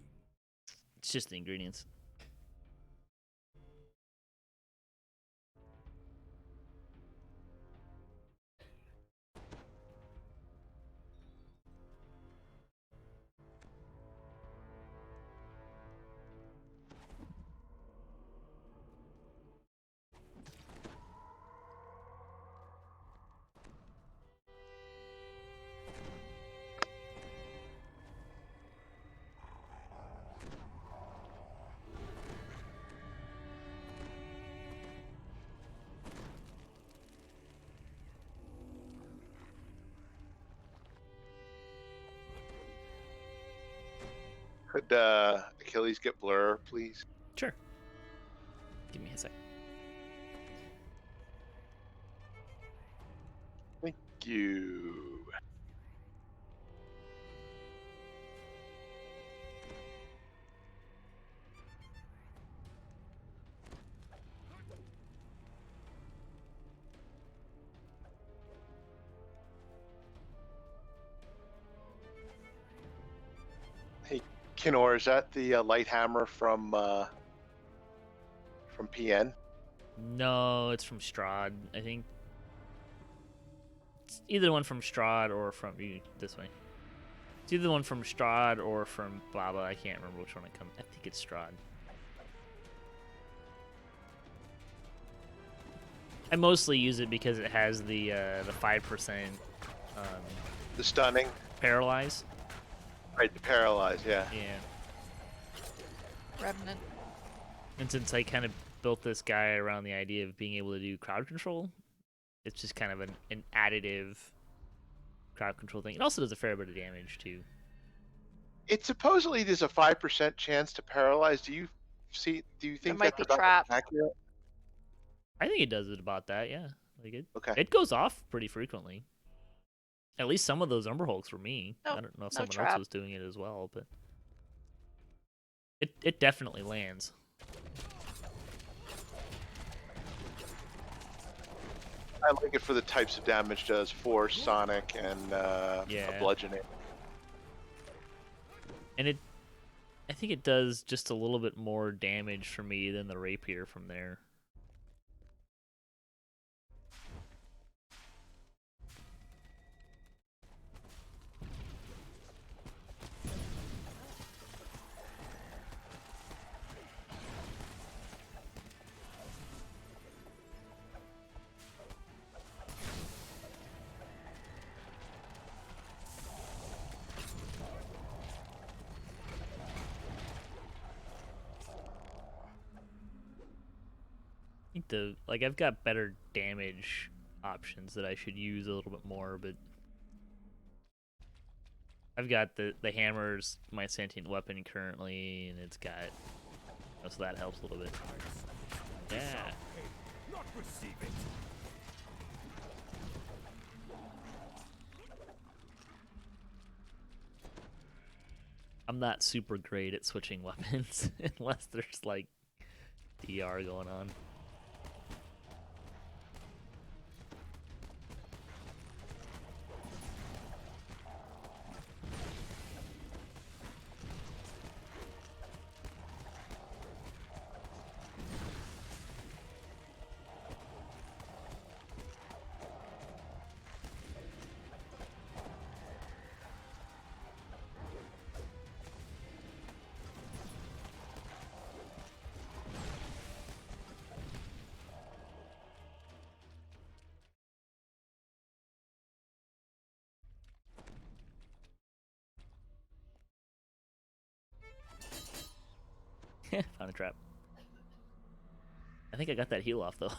A: It's just the ingredients.
B: Could Achilles get blur, please?
A: Sure. Give me a sec.
B: Thank you. Hey, Kinor, is that the light hammer from PN?
A: No, it's from Strahd, I think. It's either one from Strahd or from this way. It's either one from Strahd or from Baba. I can't remember which one it comes. I think it's Strahd. I mostly use it because it has the 5%
B: The stunning,
A: paralyze.
B: right? The paralyze, yeah.
A: Yeah.
C: Remnant.
A: And since I kind of built this guy around the idea of being able to do crowd control, it's just kind of an additive crowd control thing. It also does a fair bit of damage too.
B: It supposedly there's a 5% chance to paralyze. Do you think
D: might
B: that's
D: be
B: about
D: trapped.
B: accurate?
A: I think it does it about that, yeah. Like
B: Okay.
A: it goes off pretty frequently. At least some of those Umberhulks were me.
D: No,
A: I don't know if
D: no
A: someone
D: trap.
A: else was doing it as well, but it definitely lands.
B: I like it for the types of damage it does: force, sonic, and
A: Yeah.
B: bludgeoning.
A: And I think it does just a little bit more damage for me than the rapier from there. to like I've got better damage options that I should use a little bit more, but I've got the hammer's my sentient weapon currently, and it's got so that helps a little bit. Yeah.
J: Not receive it.
A: I'm not super great at switching weapons unless there's like DR going on. Found a trap. I think I got that heal off though.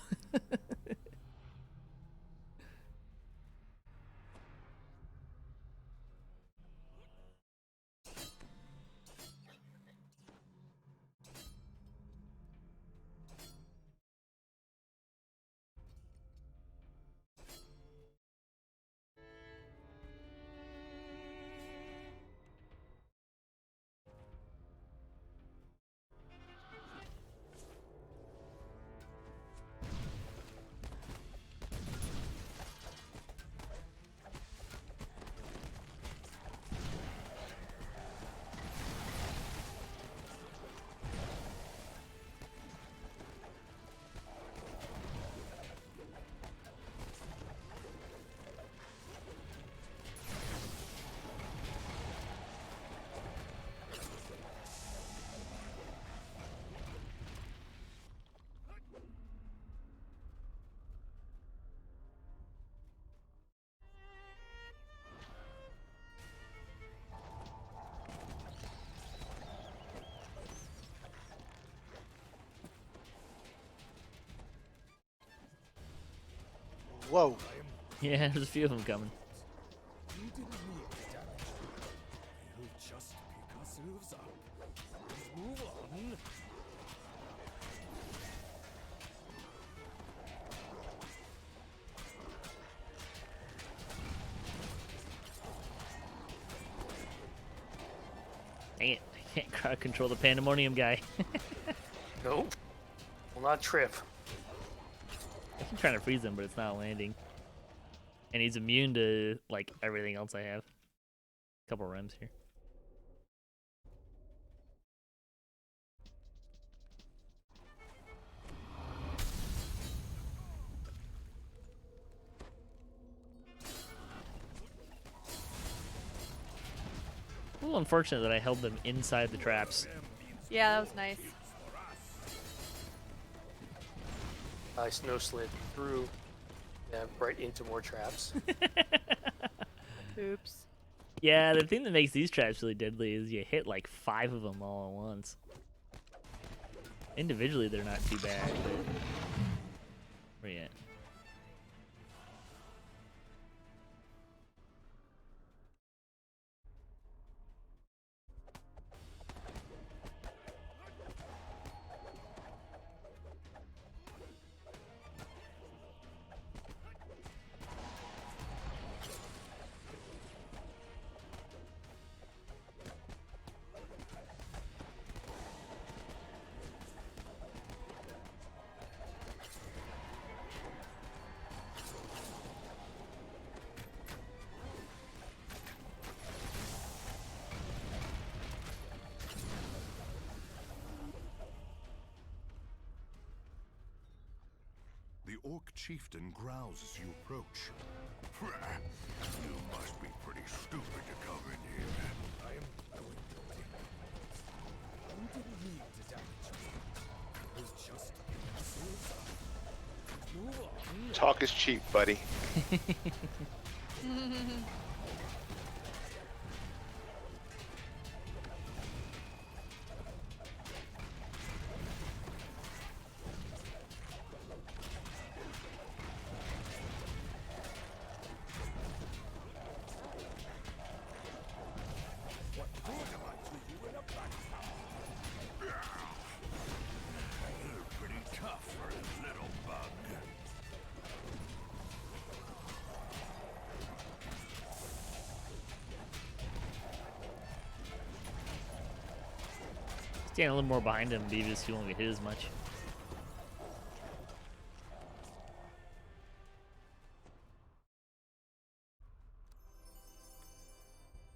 E: Whoa.
A: Yeah, there's a few of them coming.
J: You didn't need the damage. We'll just pick ourselves up. Let's move on.
A: Dang it, I can't crowd control the pandemonium guy.
I: Nope. Will not trip.
A: I keep trying to freeze him, but it's not landing. And he's immune to, like, everything else I have. Couple rems here. A little unfortunate that I held them inside the traps.
C: Yeah, that was nice.
I: I snow slid through them right into more traps.
C: Oops.
A: Yeah, the thing that makes these traps really deadly is you hit like 5 of them all at once. Individually, they're not too bad, but where you at?
F: The orc chieftain growls as you approach. You must be pretty stupid to come in here.
J: I am going to take it. You didn't need the damage. We'll just pick ourselves up. Move on.
B: Talk is cheap, buddy.
A: Stand a little more behind him, Beavis. You won't get hit as much.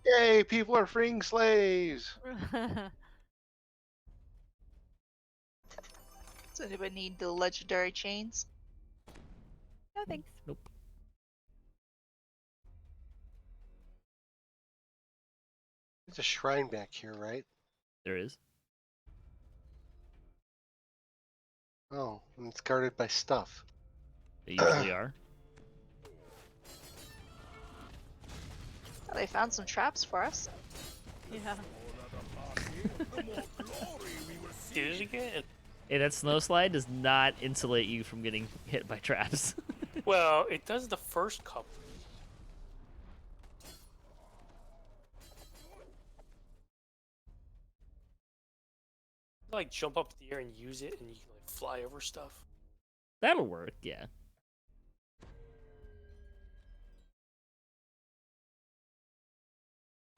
B: Yay! People are freeing slaves.
D: Does anybody need the legendary chains?
C: No thanks.
A: Nope.
E: There's a shrine back here, right?
A: There is.
E: Oh, and it's guarded by stuff.
A: They usually are.
D: Oh, they found some traps for us.
C: Yeah.
I: Did it again?
A: Hey, that snow slide does not insulate you from getting hit by traps.
I: Well, it does the first couple. Like jump up in the air and use it, and you can like fly over stuff.
A: That'll work, yeah.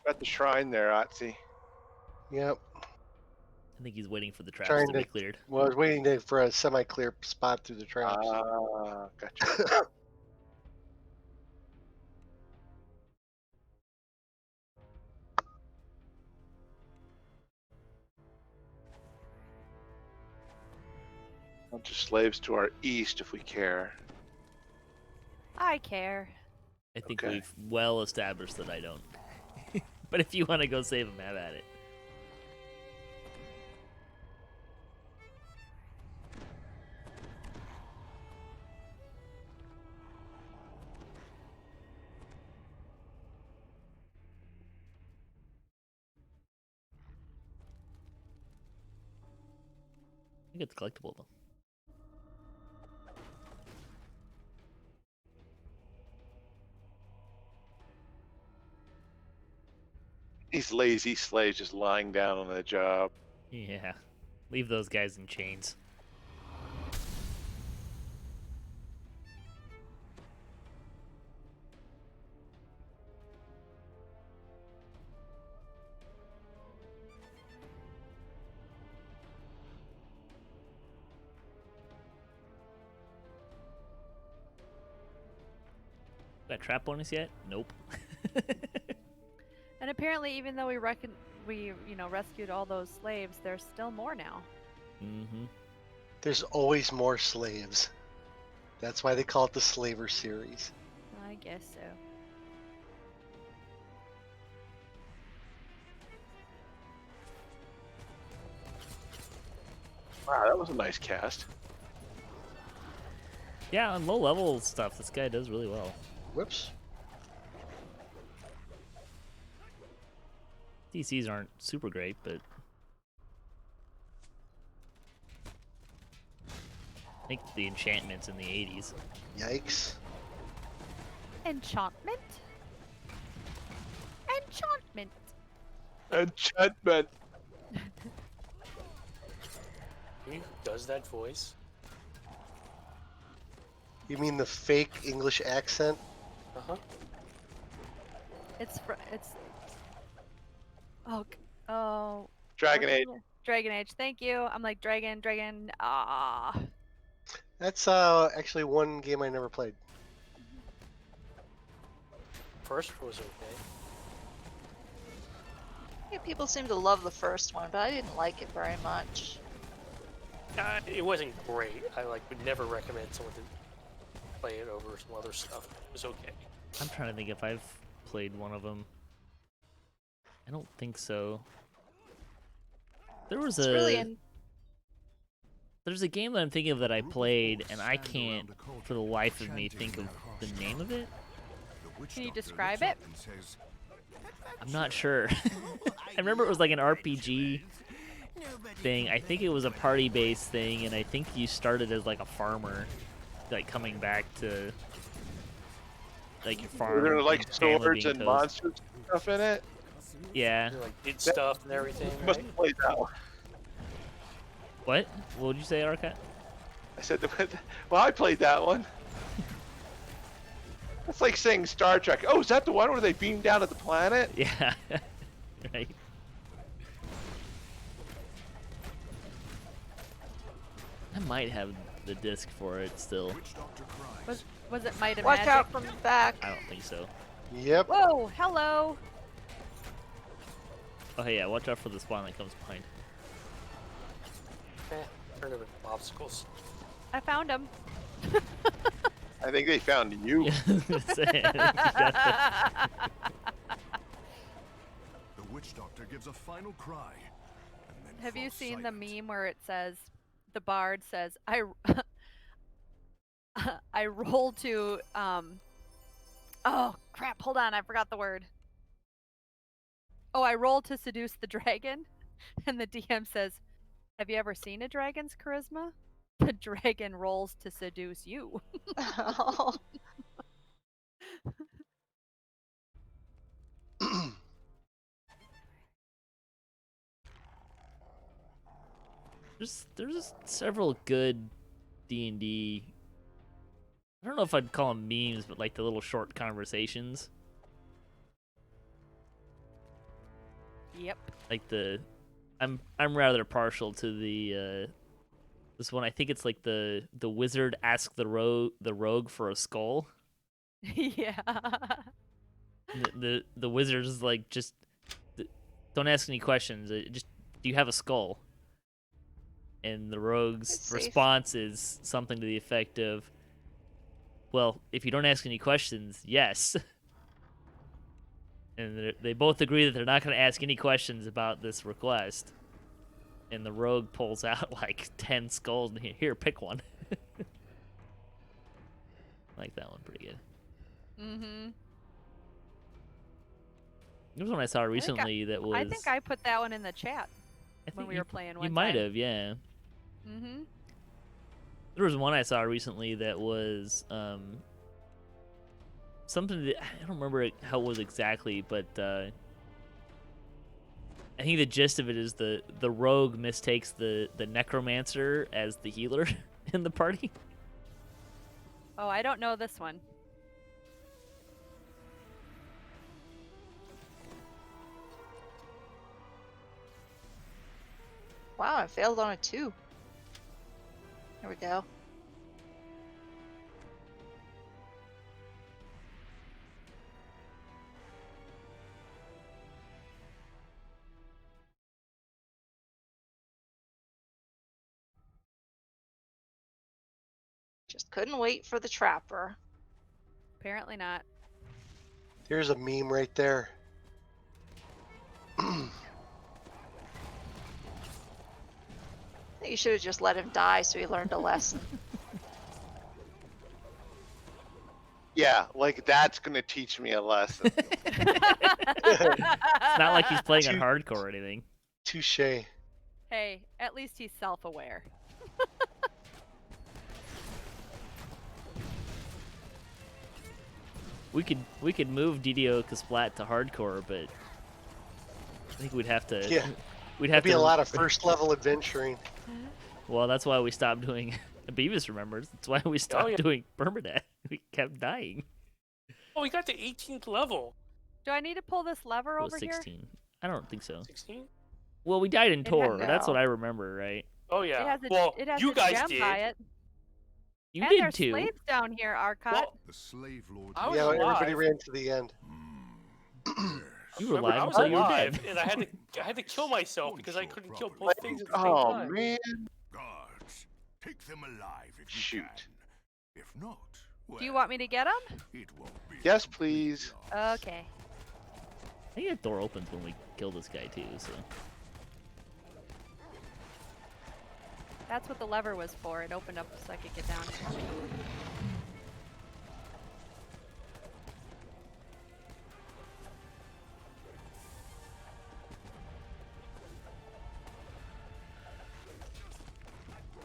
B: At the shrine there, Otzi.
E: Yep.
A: I think he's waiting for the traps
E: Trying
A: to be
E: to-
A: cleared.
E: Well, I was waiting for a semi-clear spot through the traps.
B: Ah, gotcha. Bunch of slaves to our east if we care.
C: I care.
A: I think
B: Okay.
A: we've well established that I don't. But if you want to go save him, have at it. I think it's collectible though.
B: These lazy slaves just lying down on the job.
A: Yeah. Leave those guys in chains. Got trap bonus yet? Nope.
C: And apparently, even though we rescued all those slaves, there's still more now.
A: Mm-hmm.
E: There's always more slaves. That's why they call it the Slaver series.
C: I guess so.
B: Wow, that was a nice cast.
A: Yeah, on low level stuff, this guy does really well.
E: Whoops.
A: DCs aren't super great, but I think the enchantment's in the 80s.
E: Yikes.
C: Enchantment? Enchantment!
B: Enchantment.
I: Who does that voice?
E: You mean the fake English accent?
I: Uh-huh.
C: It's oh.
B: Dragon
C: what's
B: Age.
C: the- Dragon Age. Thank you. I'm like dragon. Ah.
E: That's actually one game I never played.
I: First was okay.
D: Yeah, people seem to love the first one, but I didn't like it very much.
I: It wasn't great. I would never recommend someone to play it over some other stuff. It was okay.
A: I'm trying to think if I've played one of them. I don't think so. There was
D: It's really
A: There's a game that I'm thinking of that I played, and I can't, for the life of me, think of the name of it.
C: Can you describe it?
A: I'm not sure. I remember it was like an RPG thing. I think it was a party-based thing, and I think you started as like a farmer, like coming back to like your farm.
B: Were there like
A: and family
B: swords
A: being
B: and
A: toast.
B: monsters and stuff in it?
A: Yeah.
I: You did stuff and everything.
B: You must
I: Right?
B: have played that one.
A: What? What would you say, Arcat?
B: I said, well, I played that one. That's like saying Star Trek. Oh, is that the one where they beam down at the planet?
A: Yeah. Right. might have the disc for it still.
C: Was it Might and
D: Watch
C: Magic?
D: out from the back.
A: I don't think so.
E: Yep.
C: Whoa, hello.
A: Oh hey, yeah, watch out for the spawn that comes behind.
I: Turn them into popsicles.
C: I found him.
B: I think they found you.
A: Yeah, I was gonna say, I think you got that.
F: The witch doctor gives a final cry. And then
C: Have you
F: falls
C: seen the
F: silent.
C: meme where it says, the bard says, I roll to, oh crap, hold on, I forgot the word. Oh, I roll to seduce the dragon, and the DM says, have you ever seen a dragon's charisma? The dragon rolls to seduce you.
A: There's several good D&D. I don't know if I'd call them memes, but like the little short conversations.
C: Yep.
A: Like I'm rather partial to the this one. I think it's like the wizard ask the rogue for a skull.
C: Yeah.
A: The wizard is like, just don't ask any questions. Just, do you have a skull? And the rogue's response is something to the effect of, well, if you don't ask any questions, yes. And they both agree that they're not going to ask any questions about this request. And the rogue pulls out like 10 skulls and here, pick one. I like that one pretty good.
C: Mm-hmm.
A: There was one I saw recently that was...
C: I think I put that one in the chat when we were playing one
A: You
C: time.
A: might have, yeah.
C: Mm-hmm.
A: There was one I saw recently that was something that I don't remember how it was exactly, but I think the gist of it is the rogue mistakes the necromancer as the healer in the party.
C: Oh, I don't know this one.
D: Wow, I failed on a 2. There we go. Just couldn't wait for the trapper.
C: Apparently not.
E: Here's a meme right there.
D: You should have just let him die so he learned a lesson.
B: Yeah, like that's gonna teach me a lesson.
A: It's not like he's playing on hardcore or anything.
E: Touche.
C: Hey, at least he's self-aware.
A: We could move DDOCaSplat to hardcore, but I think we'd have to.
E: Yeah.
A: We'd have
E: There'd be
A: to
E: a lot of first level adventuring.
A: Well, that's why we stopped doing. Beavis remembers. That's why we stopped doing permadeath. We kept dying.
I: Oh, we got to 18th level.
C: Do I need to pull this lever
A: It was
C: over
A: 16.
C: here?
A: I don't think so.
I: 16?
A: Well, we died in
C: It
A: Tor.
C: has-
A: That's what I remember, right?
I: Oh yeah.
C: It has a,
I: well,
C: it has
I: you
C: a
I: guys
C: gem
I: did.
C: by it.
A: You
C: And
A: did
C: there's
A: too.
C: slaves down here, Arcot.
I: Well,
F: The slave lord.
I: I was
E: Yeah, everybody
I: alive.
E: ran to the end.
A: You were
I: Remember,
A: alive
I: I was
A: until you were
I: alive,
A: dead.
I: and I had to kill myself because I couldn't kill both things at the same
B: Oh
I: time.
B: man.
F: Guards, take them alive if you
B: Shoot.
F: can. If not, well,
C: Do you want me to get him?
F: it won't be
B: Yes,
F: a
B: please.
F: loss.
C: Okay.
A: I think that door opens when we kill this guy too. So
C: That's what the lever was for. It opened up so I could get down here.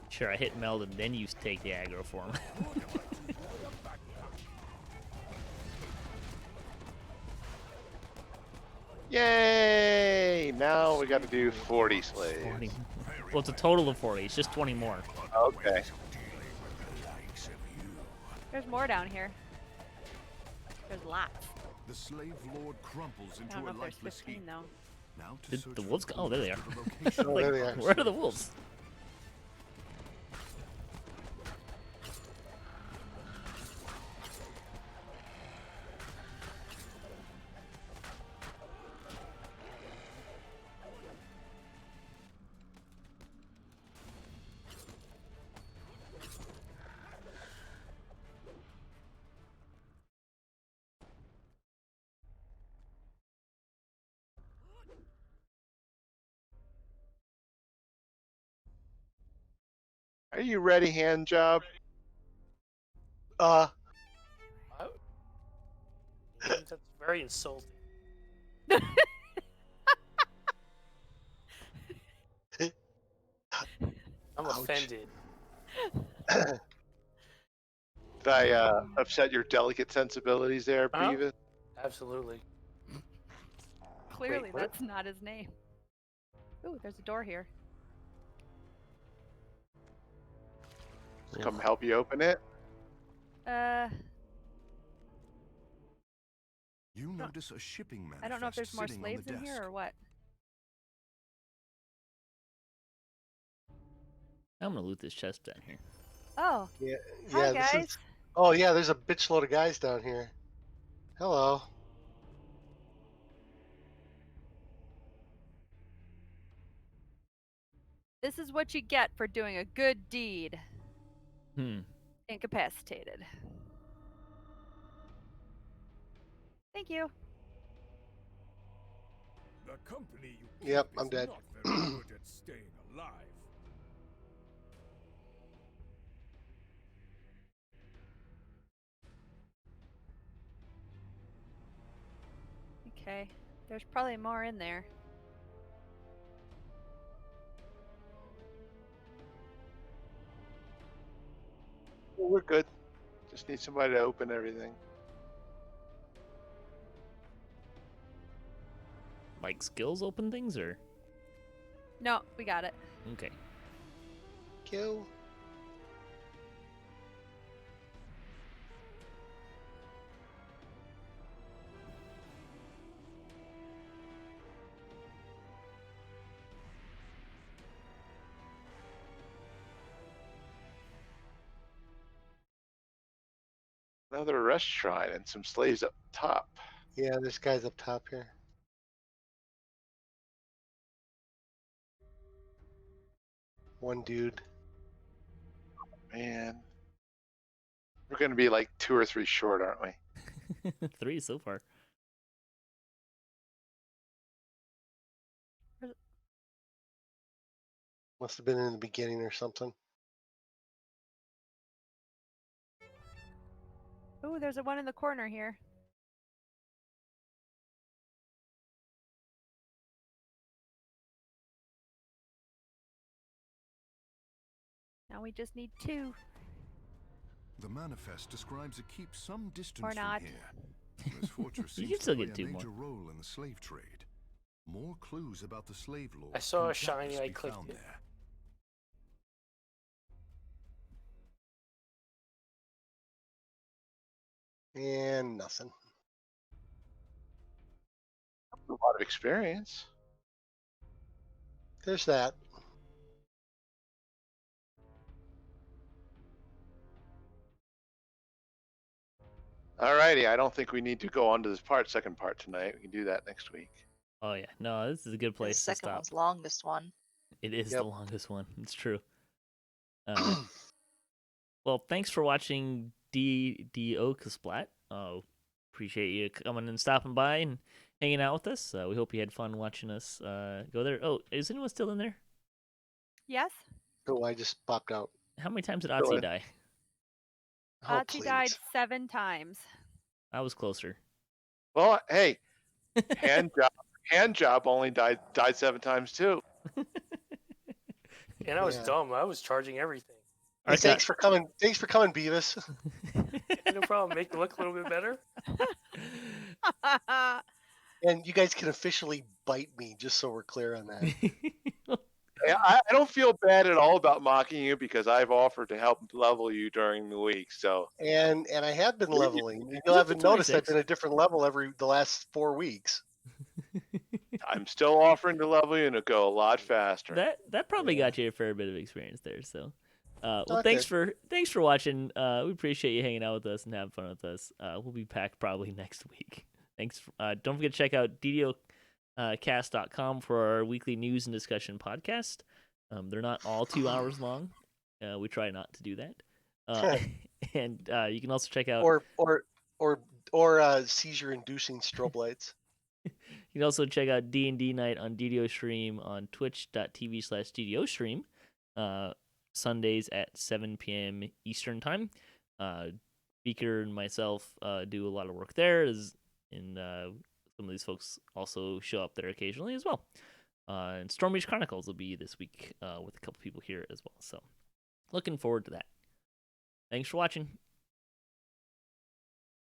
A: sure, I hit meld and then you take the aggro for him.
B: Yay! Now we got to do 40 slaves.
A: 40. Well, it's a total of 40. It's just 20 more.
B: Okay.
C: There's more down here. There's lots.
F: The slave lord crumples
C: I
F: into
C: don't know
F: a
C: if there's
F: lifeless
C: 15
F: heap.
C: though.
F: Now to
A: Did
F: search
A: the
F: for
A: wolves go? Oh, there they are.
F: clues to the location
E: Oh,
A: Like,
E: there they are.
A: where are the wolves?
B: Are you ready, hand job?
I: I- That's very insulting. I'm
E: Ouch.
I: offended.
B: Did I upset your delicate sensibilities there,
I: Huh?
B: Beavis?
I: Absolutely.
C: Clearly,
I: what?
C: that's not his name. Ooh, there's a door here.
B: Come help you open it?
F: You notice a shipping manifest
C: I don't know if there's more
F: sitting on the
C: slaves in here
F: desk.
C: or what.
A: I'm gonna loot this chest down here.
C: Oh,
E: Yeah,
C: hi
E: yeah. This
C: guys.
E: is. Oh yeah, there's a bitch load of guys down here. Hello.
C: This is what you get for doing a good deed. Incapacitated. Thank you.
J: The company you keep
E: Yep,
J: is
E: I'm dead.
J: not very good at staying alive.
C: Okay. There's probably more in there.
B: Well, we're good. Just need somebody to open everything.
A: Like skills open things or?
C: No, we got it.
A: Okay.
E: Kill.
B: Another rest shrine and some slaves up top.
E: Yeah, there's guys up top here. One dude.
B: Man. We're going to be like 2 or 3 short, aren't we?
A: 3 so far.
E: Must have been in the beginning or something.
C: Ooh, there's a one in the corner here. Now we just need 2.
F: The manifest describes a keep some distance
C: Or not.
F: from here. This fortress
A: You
F: seems
A: can
F: to
A: still
F: play
A: get
F: a
A: 2
F: major
A: more.
F: role in the slave trade. More clues about the slave lord
I: I saw
F: can
I: a shiny,
F: doubtless
I: I
F: be
I: clicked
F: found
I: it.
E: there. And nothing.
B: A lot of experience.
E: There's that.
B: Alrighty, I don't think we need to go on to this second part tonight. We can do that next week.
A: Oh yeah, no, this is a good
D: The
A: place to
D: second
A: stop.
D: one's longest one.
A: It is
E: Yep.
A: the longest one. It's true. Well, thanks for watching DDOCaSplat. Appreciate you coming and stopping by and hanging out with us. We hope you had fun watching us go there. Oh, is anyone still in there?
C: Yes?
E: Oh, I just popped out.
A: How many times did
B: Go
A: Otzi
B: ahead.
A: die?
E: Oh,
C: Ati
E: please.
C: died 7 times.
A: I was closer.
B: Well, hey, hand job only died 7 times too.
I: And I was
E: Yeah.
I: dumb. I was charging everything.
E: Hey, thanks for coming. Thanks for coming, Beavis.
I: No problem. Make it look a little bit better.
E: And you guys can officially bite me, just so we're clear on that.
B: I don't feel bad at all about mocking you because I've offered to help level you during the week. So
E: And I have been leveling.
A: He's
E: You'll
A: up to
E: haven't noticed I've
A: 26.
E: been a different level the last 4 weeks.
B: I'm still offering to level you and it'll go a lot faster.
A: That probably got you a fair bit of experience there. So, well,
E: Okay.
A: thanks for watching. We appreciate you hanging out with us and having fun with us. We'll be back probably next week. Thanks. Don't forget to check out DDOCast.com for our weekly news and discussion podcast. They're not all 2 hours long. We try not to do that. And you can also check out
E: or seizure-inducing strobe lights.
A: You can also check out D&D Night on DDO Stream on twitch.tv/DDO Stream. Sundays at 7 p.m. Eastern Time. Beaker and myself do a lot of work there, and some of these folks also show up there occasionally as well. And Stormreach Chronicles will be this week with a couple people here as well. So looking forward to that. Thanks for watching.